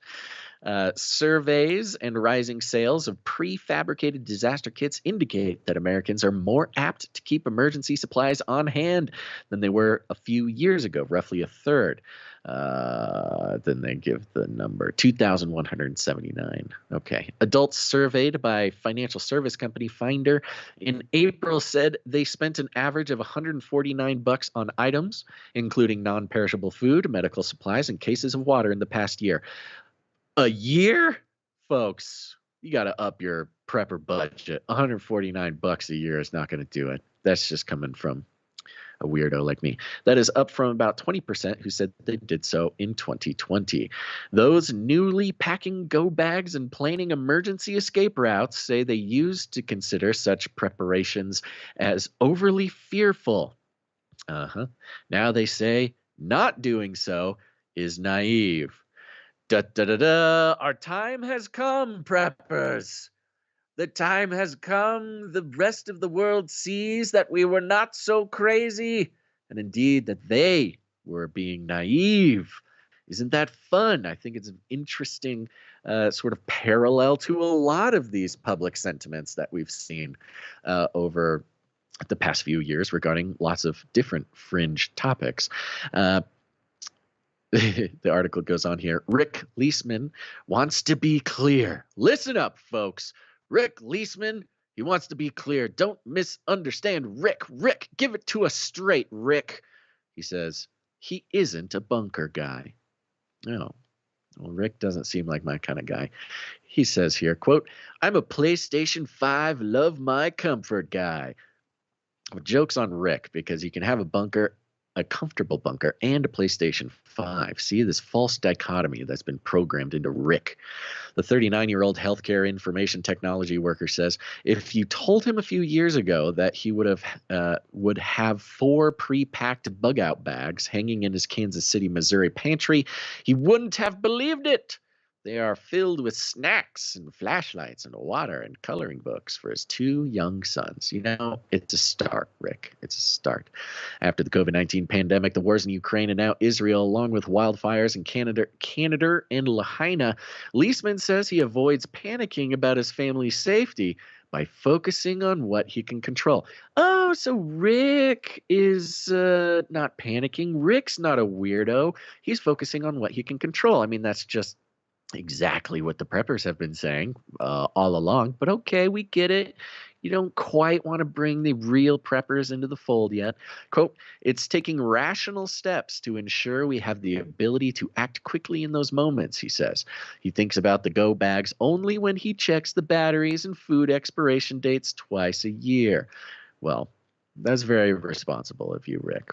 Surveys and rising sales of prefabricated disaster kits indicate that Americans are more apt to keep emergency supplies on hand than they were a few years ago, roughly a third. Then they give the number 2,179. Okay. Adults surveyed by financial service company Finder in April said they spent an average of $149 on items, including non-perishable food, medical supplies, and cases of water in the past year. A year? Folks, you got to up your prepper budget. $149 a year is not going to do it. That's just coming from a weirdo like me. That is up from about 20% who said they did so in 2020. Those newly packing go bags and planning emergency escape routes say they used to consider such preparations as overly fearful. Now they say not doing so is naive. Our time has come, preppers. The time has come. The rest of the world sees that we were not so crazy, and indeed that they were being naive. Isn't that fun? I think it's an interesting sort of parallel to a lot of these public sentiments that we've seen over the past few years regarding lots of different fringe topics. The article goes on here. Rick Leisman wants to be clear. Listen up, folks. Rick Leisman, he wants to be clear. Don't misunderstand Rick. Rick, give it to us straight, Rick. He says he isn't a bunker guy. No. Well, Rick doesn't seem like my kind of guy. He says here, quote, I'm a PlayStation 5 love my comfort guy. Well, joke's on Rick, because you can have a bunker, a comfortable bunker, and a PlayStation 5. See this false dichotomy that's been programmed into Rick. The 39-year-old healthcare information technology worker says if you told him a few years ago that he would have 4 pre-packed bug-out bags hanging in his Kansas City, Missouri pantry, he wouldn't have believed it. They are filled with snacks and flashlights and water and coloring books for his 2 young sons. You know, it's a start, Rick. It's a start. After the COVID-19 pandemic, the wars in Ukraine, and now Israel, along with wildfires in Canada and Lahaina, Leisman says he avoids panicking about his family's safety by focusing on what he can control. Oh, so Rick is not panicking. Rick's not a weirdo. He's focusing on what he can control. I mean, that's just exactly what the preppers have been saying all along, but okay, we get it. You don't quite want to bring the real preppers into the fold yet. Quote, it's taking rational steps to ensure we have the ability to act quickly in those moments, he says. He thinks about the go bags only when he checks the batteries and food expiration dates twice a year. Well, that's very responsible of you, Rick.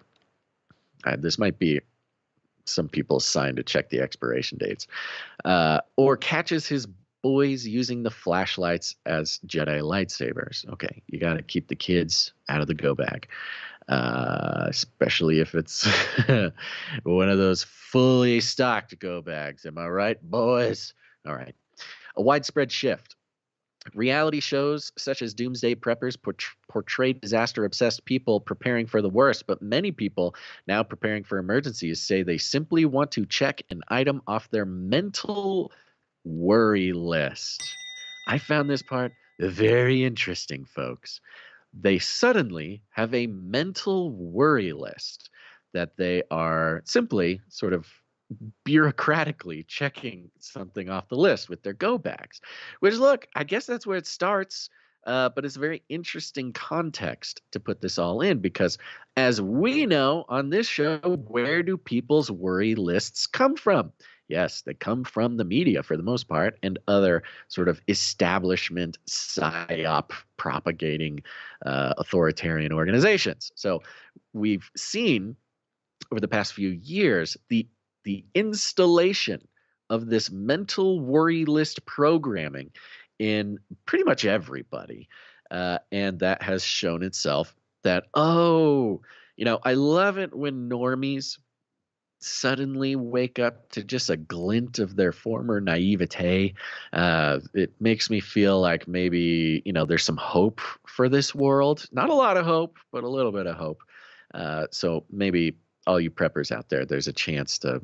This might be some people's sign to check the expiration dates, or catches his boys using the flashlights as Jedi lightsabers. Okay, you got to keep the kids out of the go bag, especially if it's one of those fully stocked go bags. Am I right, boys? All right. A widespread shift. Reality shows such as Doomsday Preppers portray disaster-obsessed people preparing for the worst, but many people now preparing for emergencies say they simply want to check an item off their mental worry list. I found this part very interesting, folks. They suddenly have a mental worry list that they are simply sort of bureaucratically checking something off the list with their go bags, which, look, I guess that's where it starts, but it's a very interesting context to put this all in, because as we know on this show, where do people's worry lists come from? Yes, they come from the media for the most part, and other sort of establishment psyop propagating authoritarian organizations. So we've seen over the past few years the installation of this mental worry list programming in pretty much everybody. And that has shown itself that, I love it when normies suddenly wake up to just a glint of their former naivete. It makes me feel like maybe, there's some hope for this world. Not a lot of hope, but a little bit of hope. So maybe all you preppers out there, there's a chance to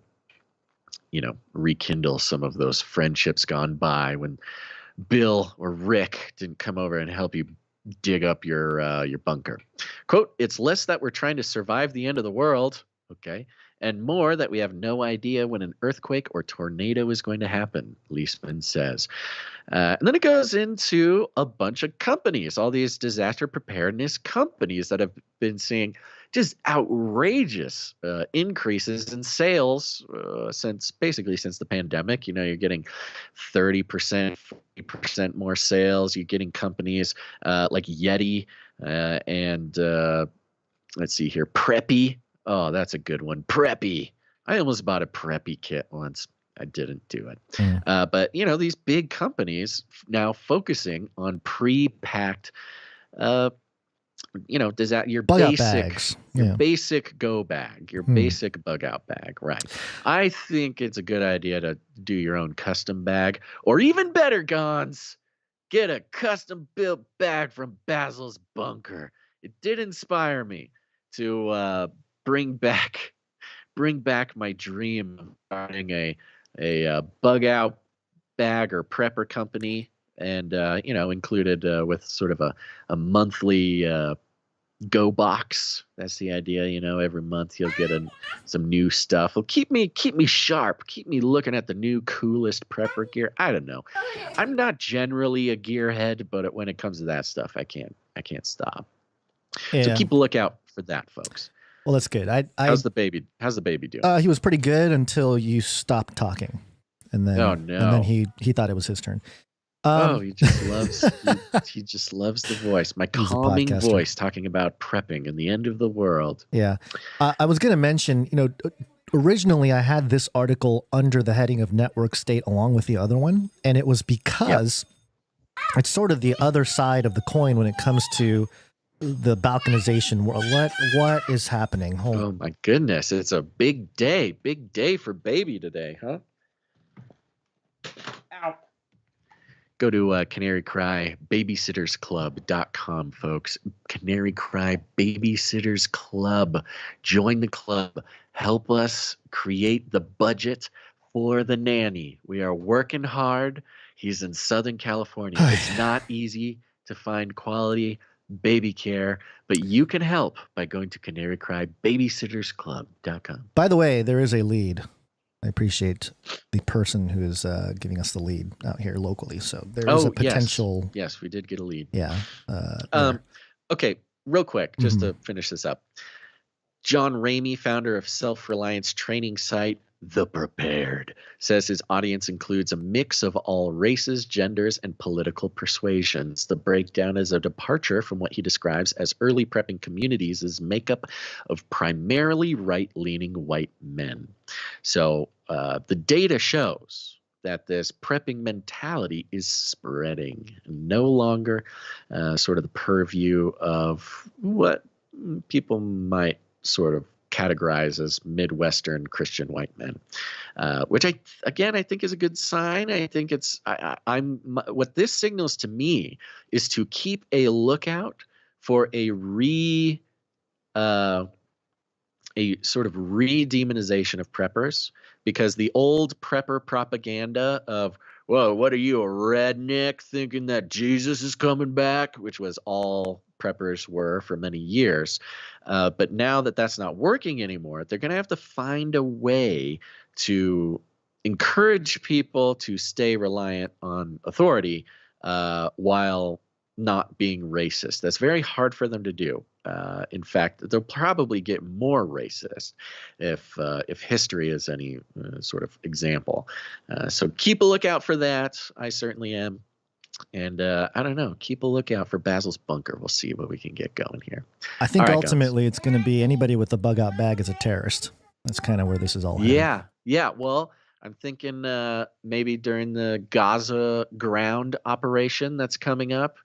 rekindle some of those friendships gone by when Bill or Rick didn't come over and help you dig up your bunker. Quote, it's less that we're trying to survive the end of the world, okay, and more that we have no idea when an earthquake or tornado is going to happen, Leisman says. And then it goes into a bunch of companies, all these disaster preparedness companies that have been seeing just outrageous increases in sales since the pandemic. You're getting 30%, 40% more sales. You're getting companies like Yeti and let's see here, Preppy. Oh, that's a good one. Preppy. I almost bought a Preppy kit once. I didn't do it. But, these big companies now focusing on pre-packed does that your bug basic go bag, your basic bug out bag, right? I think it's a good idea to do your own custom bag, or even better, Gons, get a custom built bag from Basil's bunker. It did inspire me to bring back my dream of starting a bug out bag or prepper company, and included with sort of a monthly go box. That's the idea. Every month you'll get some new stuff. It'll keep me sharp, keep me looking at the new coolest prepper gear. I don't know. I'm not generally a gearhead, but when it comes to that stuff, I can't stop. Yeah. So keep a lookout for that, folks. Well, that's good. How's the baby doing? He was pretty good until you stopped talking, and then oh no, and then he thought it was his turn. He just loves he just loves the voice, my calming voice, talking about prepping and the end of the world. Yeah, I was going to mention, originally I had this article under the heading of network state along with the other one, and it was because it's sort of the other side of the coin when it comes to the balkanization world. What is happening? Oh my goodness, it's a big day for baby today, huh? Ow. Go to Canary Cry babysittersclub.com, folks. Canary Cry Babysitters Club. Join the club. Help us create the budget for the nanny. We are working hard. He's in Southern California. It's not easy to find quality baby care, but you can help by going to canarycrybabysittersclub.com. By the way, there is a lead. I appreciate the person who is giving us the lead out here locally. So there is a potential. Yes, we did get a lead. Yeah. Okay, real quick, just to finish this up. John Ramey, founder of self-reliance training site The Prepared, says his audience includes a mix of all races, genders, and political persuasions. The breakdown is a departure from what he describes as early prepping communities' makeup of primarily right-leaning white men. So the data shows that this prepping mentality is spreading, no longer sort of the purview of what people might sort of categorize as Midwestern Christian white men, which I think is a good sign. I think what this signals to me is to keep a lookout for a sort of re-demonization of preppers, because the old prepper propaganda of, whoa, what are you, a redneck thinking that Jesus is coming back, which was all preppers were for many years. But now that that's not working anymore, they're going to have to find a way to encourage people to stay reliant on authority while not being racist. That's very hard for them to do. In fact, they'll probably get more racist if history is any sort of example. So keep a lookout for that. I certainly am. And I don't know, keep a lookout for Basil's bunker. We'll see what we can get going here. I think ultimately it's going to be anybody with a bug out bag is a terrorist. That's kind of where this is all headed. Yeah. Well, I'm thinking maybe during the Gaza ground operation that's coming up,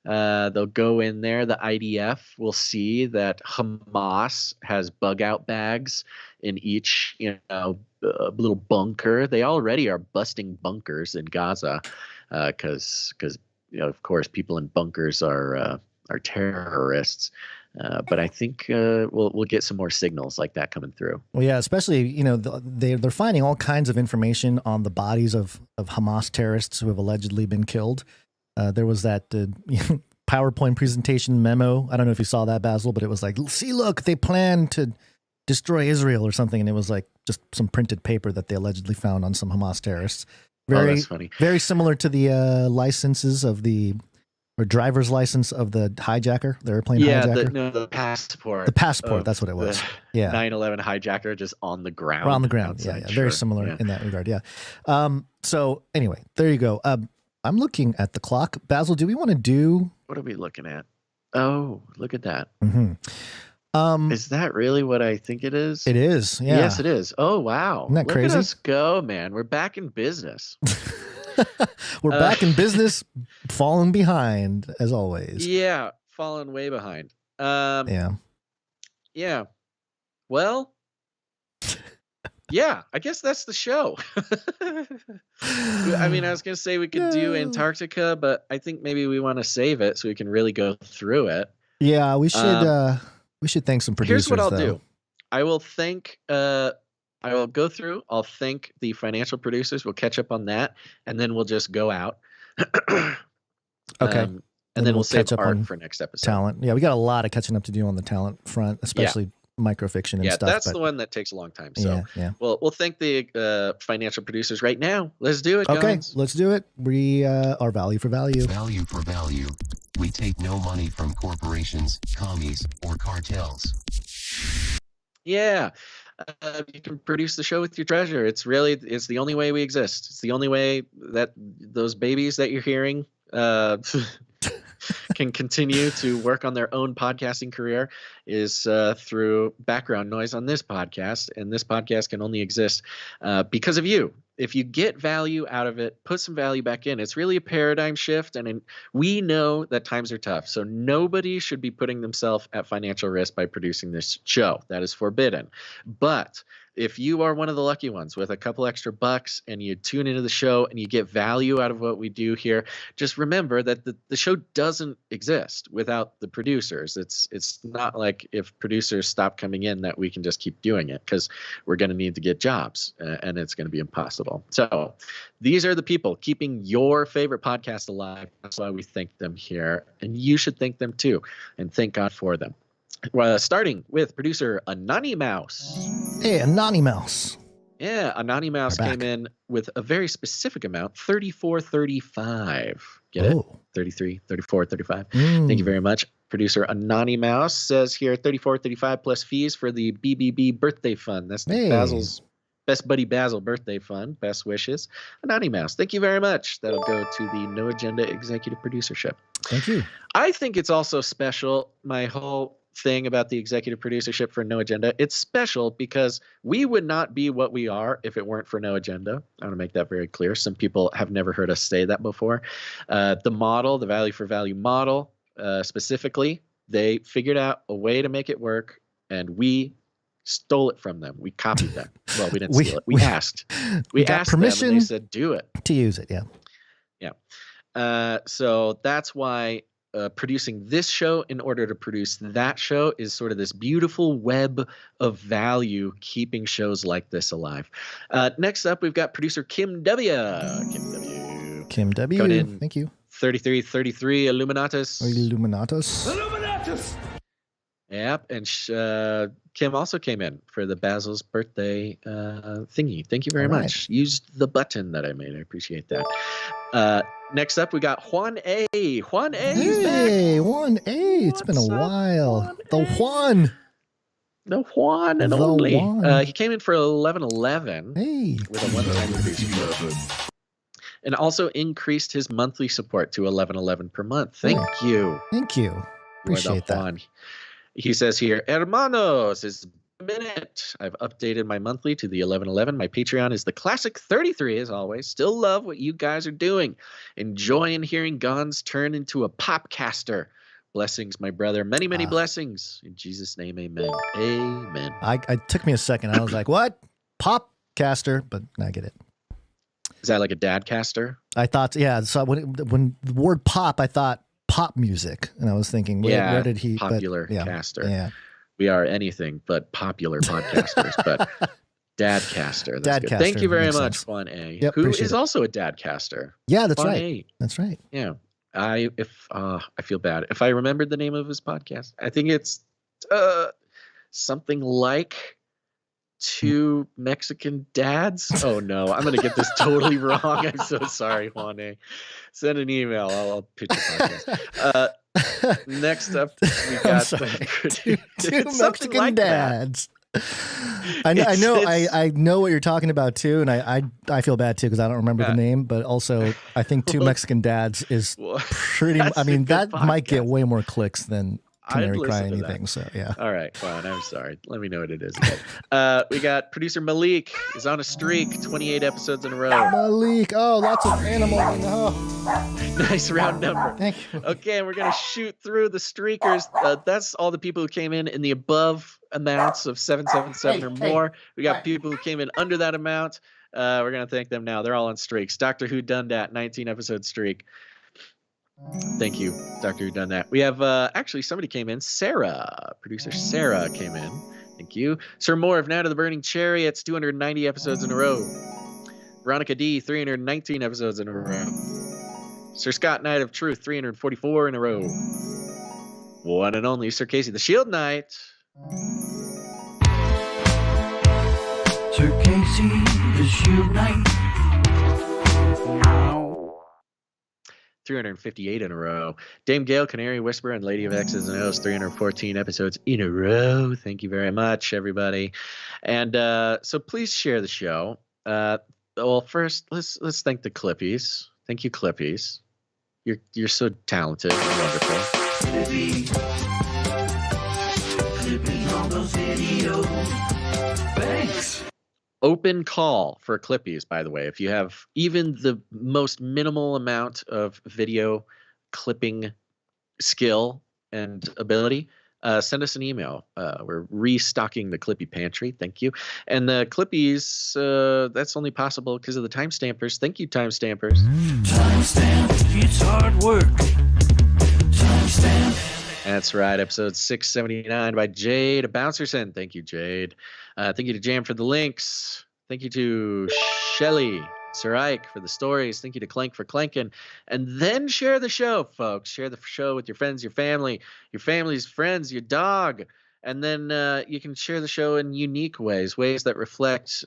they'll go in there. The IDF will see that Hamas has bug out bags in each, little bunker. They already are busting bunkers in Gaza because of course people in bunkers are terrorists. But I think we'll get some more signals like that coming through. Well, yeah, especially they're finding all kinds of information on the bodies of Hamas terrorists who have allegedly been killed. There was that PowerPoint presentation memo. I don't know if you saw that, Basil, but it was like, see, look, they plan to destroy Israel or something. And it was like just some printed paper that they allegedly found on some Hamas terrorists. That's funny. Very similar to the licenses of or driver's license of the hijacker, the airplane hijacker. The passport. The passport, that's what it was. Yeah. 9/11 hijacker just on the ground. On the ground, yeah. Very similar in that regard, yeah. So anyway, there you go. I'm looking at the clock. Basil, do we want to do... What are we looking at? Oh, look at that. Mm-hmm. Is that really what I think it is? It is, yeah. Yes, it is. Oh, wow. Isn't that crazy? Look at us go, man. We're back in business. We're back in business, falling behind, as always. Yeah, falling way behind. Yeah. Well, Yeah, I guess that's the show. I mean, I was going to say we could do Antarctica, but I think maybe we want to save it so we can really go through it. Yeah, we should thank some producers. Here's what I'll do. I will thank I will go through, I'll thank the financial producers, we'll catch up on that, and then we'll just go out. Okay. And then we'll save art for next episode. Talent. Yeah, we got a lot of catching up to do on the talent front, especially microfiction and stuff. Yeah, that's the one that takes a long time. So we'll thank the financial producers right now. Let's do it, Okay, guys. let's do it. We are value for value. Value for value. We take no money from corporations, commies, or cartels. Yeah. You can produce the show with your treasure. It's the only way we exist. It's the only way that those babies that you're hearing can continue to work on their own podcasting career is through background noise on this podcast. And this podcast can only exist because of you. If you get value out of it, put some value back in. It's really a paradigm shift. And we know that times are tough. So nobody should be putting themselves at financial risk by producing this show. That is forbidden. But if you are one of the lucky ones with a couple extra bucks and you tune into the show and you get value out of what we do here, just remember that the show doesn't exist without the producers. It's not like if producers stop coming in that we can just keep doing it, because we're going to need to get jobs and it's going to be impossible. So these are the people keeping your favorite podcast alive. That's why we thank them here. And you should thank them too, and thank God for them. Starting with producer Anonymouse. Hey, Anonymouse. Yeah, Anonymouse came in with a very specific amount, $34.35. Get it? 33, 34, 35. Thank you very much. Producer Anonymouse says here $34.35 plus fees for the BBB birthday fund. That's the Basil's Best Buddy Basil birthday fund. Best wishes. Anonymouse, thank you very much. That'll go to the No Agenda executive producership. Thank you. I think it's also special. My whole thing about the executive producership for No Agenda, it's special because we would not be what we are if it weren't for No Agenda. I want to make that very clear. Some people have never heard us say that before. The model, the value for value model, specifically, they figured out a way to make it work, and we stole it from them. We copied them. Well, we didn't steal it. We asked. We asked permission, them, and they said, do it. To use it, yeah. Yeah. So that's why producing this show in order to produce that show is sort of this beautiful web of value keeping shows like this alive. Next up, we've got producer Kim W. Kim W. Thank you. 33 Illuminatus. Illuminatus. Yep. And Kim also came in for the Basil's birthday thingy. Thank you very much. Used the button that I made. I appreciate that. Next up, we got Juan A. Juan A. Hey, Juan A. It's been a while. The Juan. The Juan and only. He came in for 1111. Hey. With a one-time producer. And also increased his monthly support to 1111 per month. Thank you. Thank you. Appreciate that. He says here, Hermanos, it's a minute. I've updated my monthly to the 1111. My Patreon is the classic 33, as always. Still love what you guys are doing. Enjoying hearing Gons turn into a popcaster. Blessings, my brother. Many, many blessings. In Jesus' name, amen. Amen. It took me a second. I was like, what? Popcaster? But I get it. Is that like a dadcaster? I thought, yeah. So when the word pop, I thought pop music. And I was thinking, where did he? Popular caster. Yeah. We are anything but popular podcasters, but dadcaster. That's good. Thank you very much, Juan A. Yep, who is also a dadcaster. Yeah, that's Juan right. A. That's right. Yeah. I feel bad. If I remembered the name of his podcast, I think it's something like Two Mexican Dads. Oh no, I'm gonna get this totally wrong. I'm so sorry, Juan A. Send an email. I'll pitch a podcast. Next up, we got Two Mexican like Dads. I know what you're talking about too, and I feel bad too because I don't remember the name, but also I think Two Mexican Dads is pretty. I mean, that might get way more clicks than Canary Cry listen to anything. that. So yeah. All right, fine. I'm sorry. Let me know what it is. We got producer Malik is on a streak, 28 episodes in a row. Malik. Oh, lots of animal. Oh. Nice round number. Thank you. Okay, we're gonna shoot through the streakers. That's all the people who came in the above amounts of 777 or more. We got people who came in under that amount. We're gonna thank them now. They're all on streaks. Doctor Who Done That, 19 episode streak. Thank you, Doctor Who Done That. We have actually somebody came in. Sarah, producer Sarah came in. Thank you. Sir Moore of Night of the Burning Chariots, 290 episodes in a row. Veronica D, 319 episodes in a row. Sir Scott Knight of Truth, 344 in a row. One and only Sir Casey the Shield Knight. Sir Casey the Shield Knight. 358 in a row. Dame Gale, Canary Whisperer, and Lady of X's and O's, 314 episodes in a row. Thank you very much, everybody. And so please share the show. Well, first, let's thank the Clippies. Thank you, Clippies. You're so talented and wonderful. Flippy. Flippy on those videos. Thanks. Open call for Clippies, by the way. If you have even the most minimal amount of video clipping skill and ability, send us an email. We're restocking the Clippy pantry. Thank you. And the Clippies, that's only possible because of the timestampers. Thank you, timestampers. Timestamp, it's hard work. Timestamp. That's right. Episode 679 by Jade Bouncerson. Thank you, Jade. Thank you to Jam for the links. Thank you to Shelly, Sir Ike for the stories. Thank you to Clank for clanking. And then share the show, folks. Share the show with your friends, your family, your family's friends, your dog. And then you can share the show in unique ways that reflect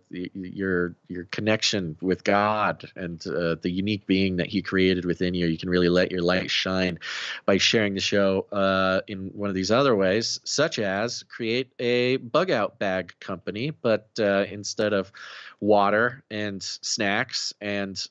your connection with God and the unique being that He created within you. You can really let your light shine by sharing the show in one of these other ways, such as create a bug out bag company, but instead of water and snacks and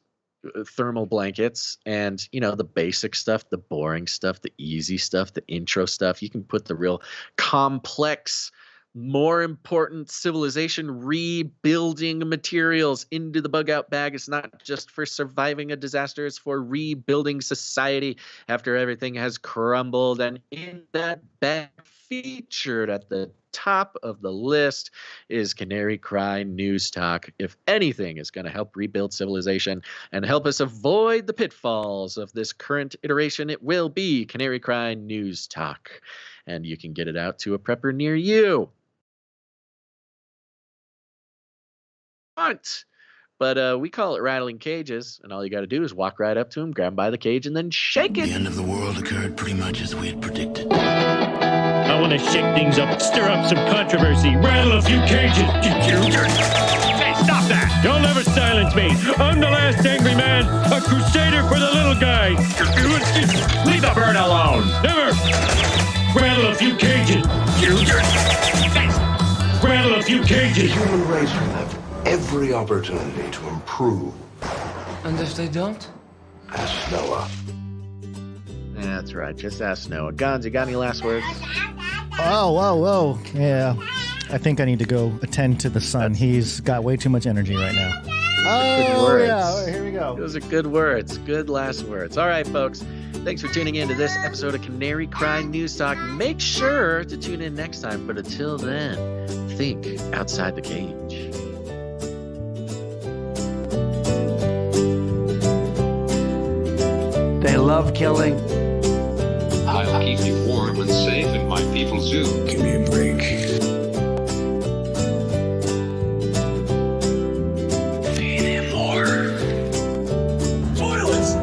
thermal blankets and the basic stuff, the boring stuff, the easy stuff, the intro stuff, you can put the real complex, more important civilization rebuilding materials into the bug out bag. It's not just for surviving a disaster, it's for rebuilding society after everything has crumbled. And in that bag, featured at the top of the list is Canary Cry News Talk. If anything is going to help rebuild civilization and help us avoid the pitfalls of this current iteration, it will be Canary Cry News Talk. And you can get it out to a prepper near you. But we call it rattling cages, and all you got to do is walk right up to him, grab him by the cage, and then shake it. The end of the world occurred pretty much as we had predicted. I want to shake things up, stir up some controversy, rattle a few cages. Hey, stop that! Don't ever silence me. I'm the last angry man, a crusader for the little guy. Leave the bird alone. Never. Rattle a few cages. Rattle a few cages. The human race will have every opportunity to improve. And if they don't? Ask Noah. That's right. Just ask Noah. Guns, you got any last words? Whoa. Yeah. I think I need to go attend to the son. He's got way too much energy right now. Good words. Yeah. Here we go. Those are good words. Good last words. All right, folks. Thanks for tuning in to this episode of Canary Cry News Talk. Make sure to tune in next time. But until then, think outside the cage. They love killing. I'll keep you warm and safe in my people's zoo. Give me a break. Feed him more. Toilets!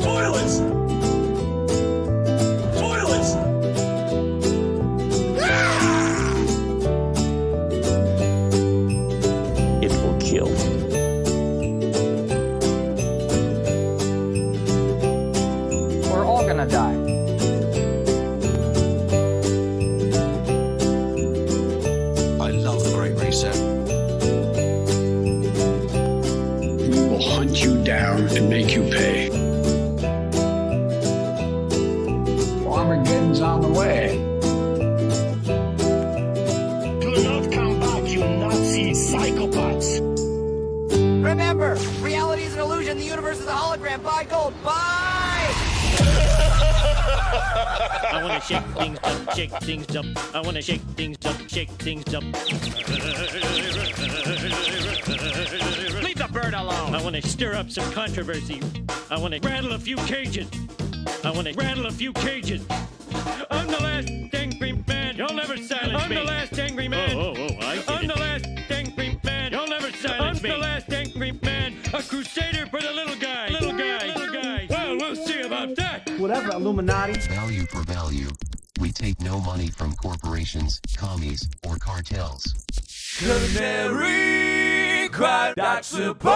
Toilets! Toilets! It will kill. We're all gonna die. I love the Great Reset. We will hunt you down and make you pay. illusion. The universe is a hologram. Bye, gold. Bye! I want to shake things up, shake things up. I want to shake things up, shake things up. Leave the bird alone. I want to stir up some controversy. I want to rattle a few cages. I'm the last angry man. You'll never silence me. I'm the last angry man. I'm the last angry man. You'll never silence me. I'm the last angry man. A crusader for the little guy. Well, we'll see about that. Whatever, Illuminati. Value for value. We take no money from corporations, commies, or cartels. Canary cried, that's support.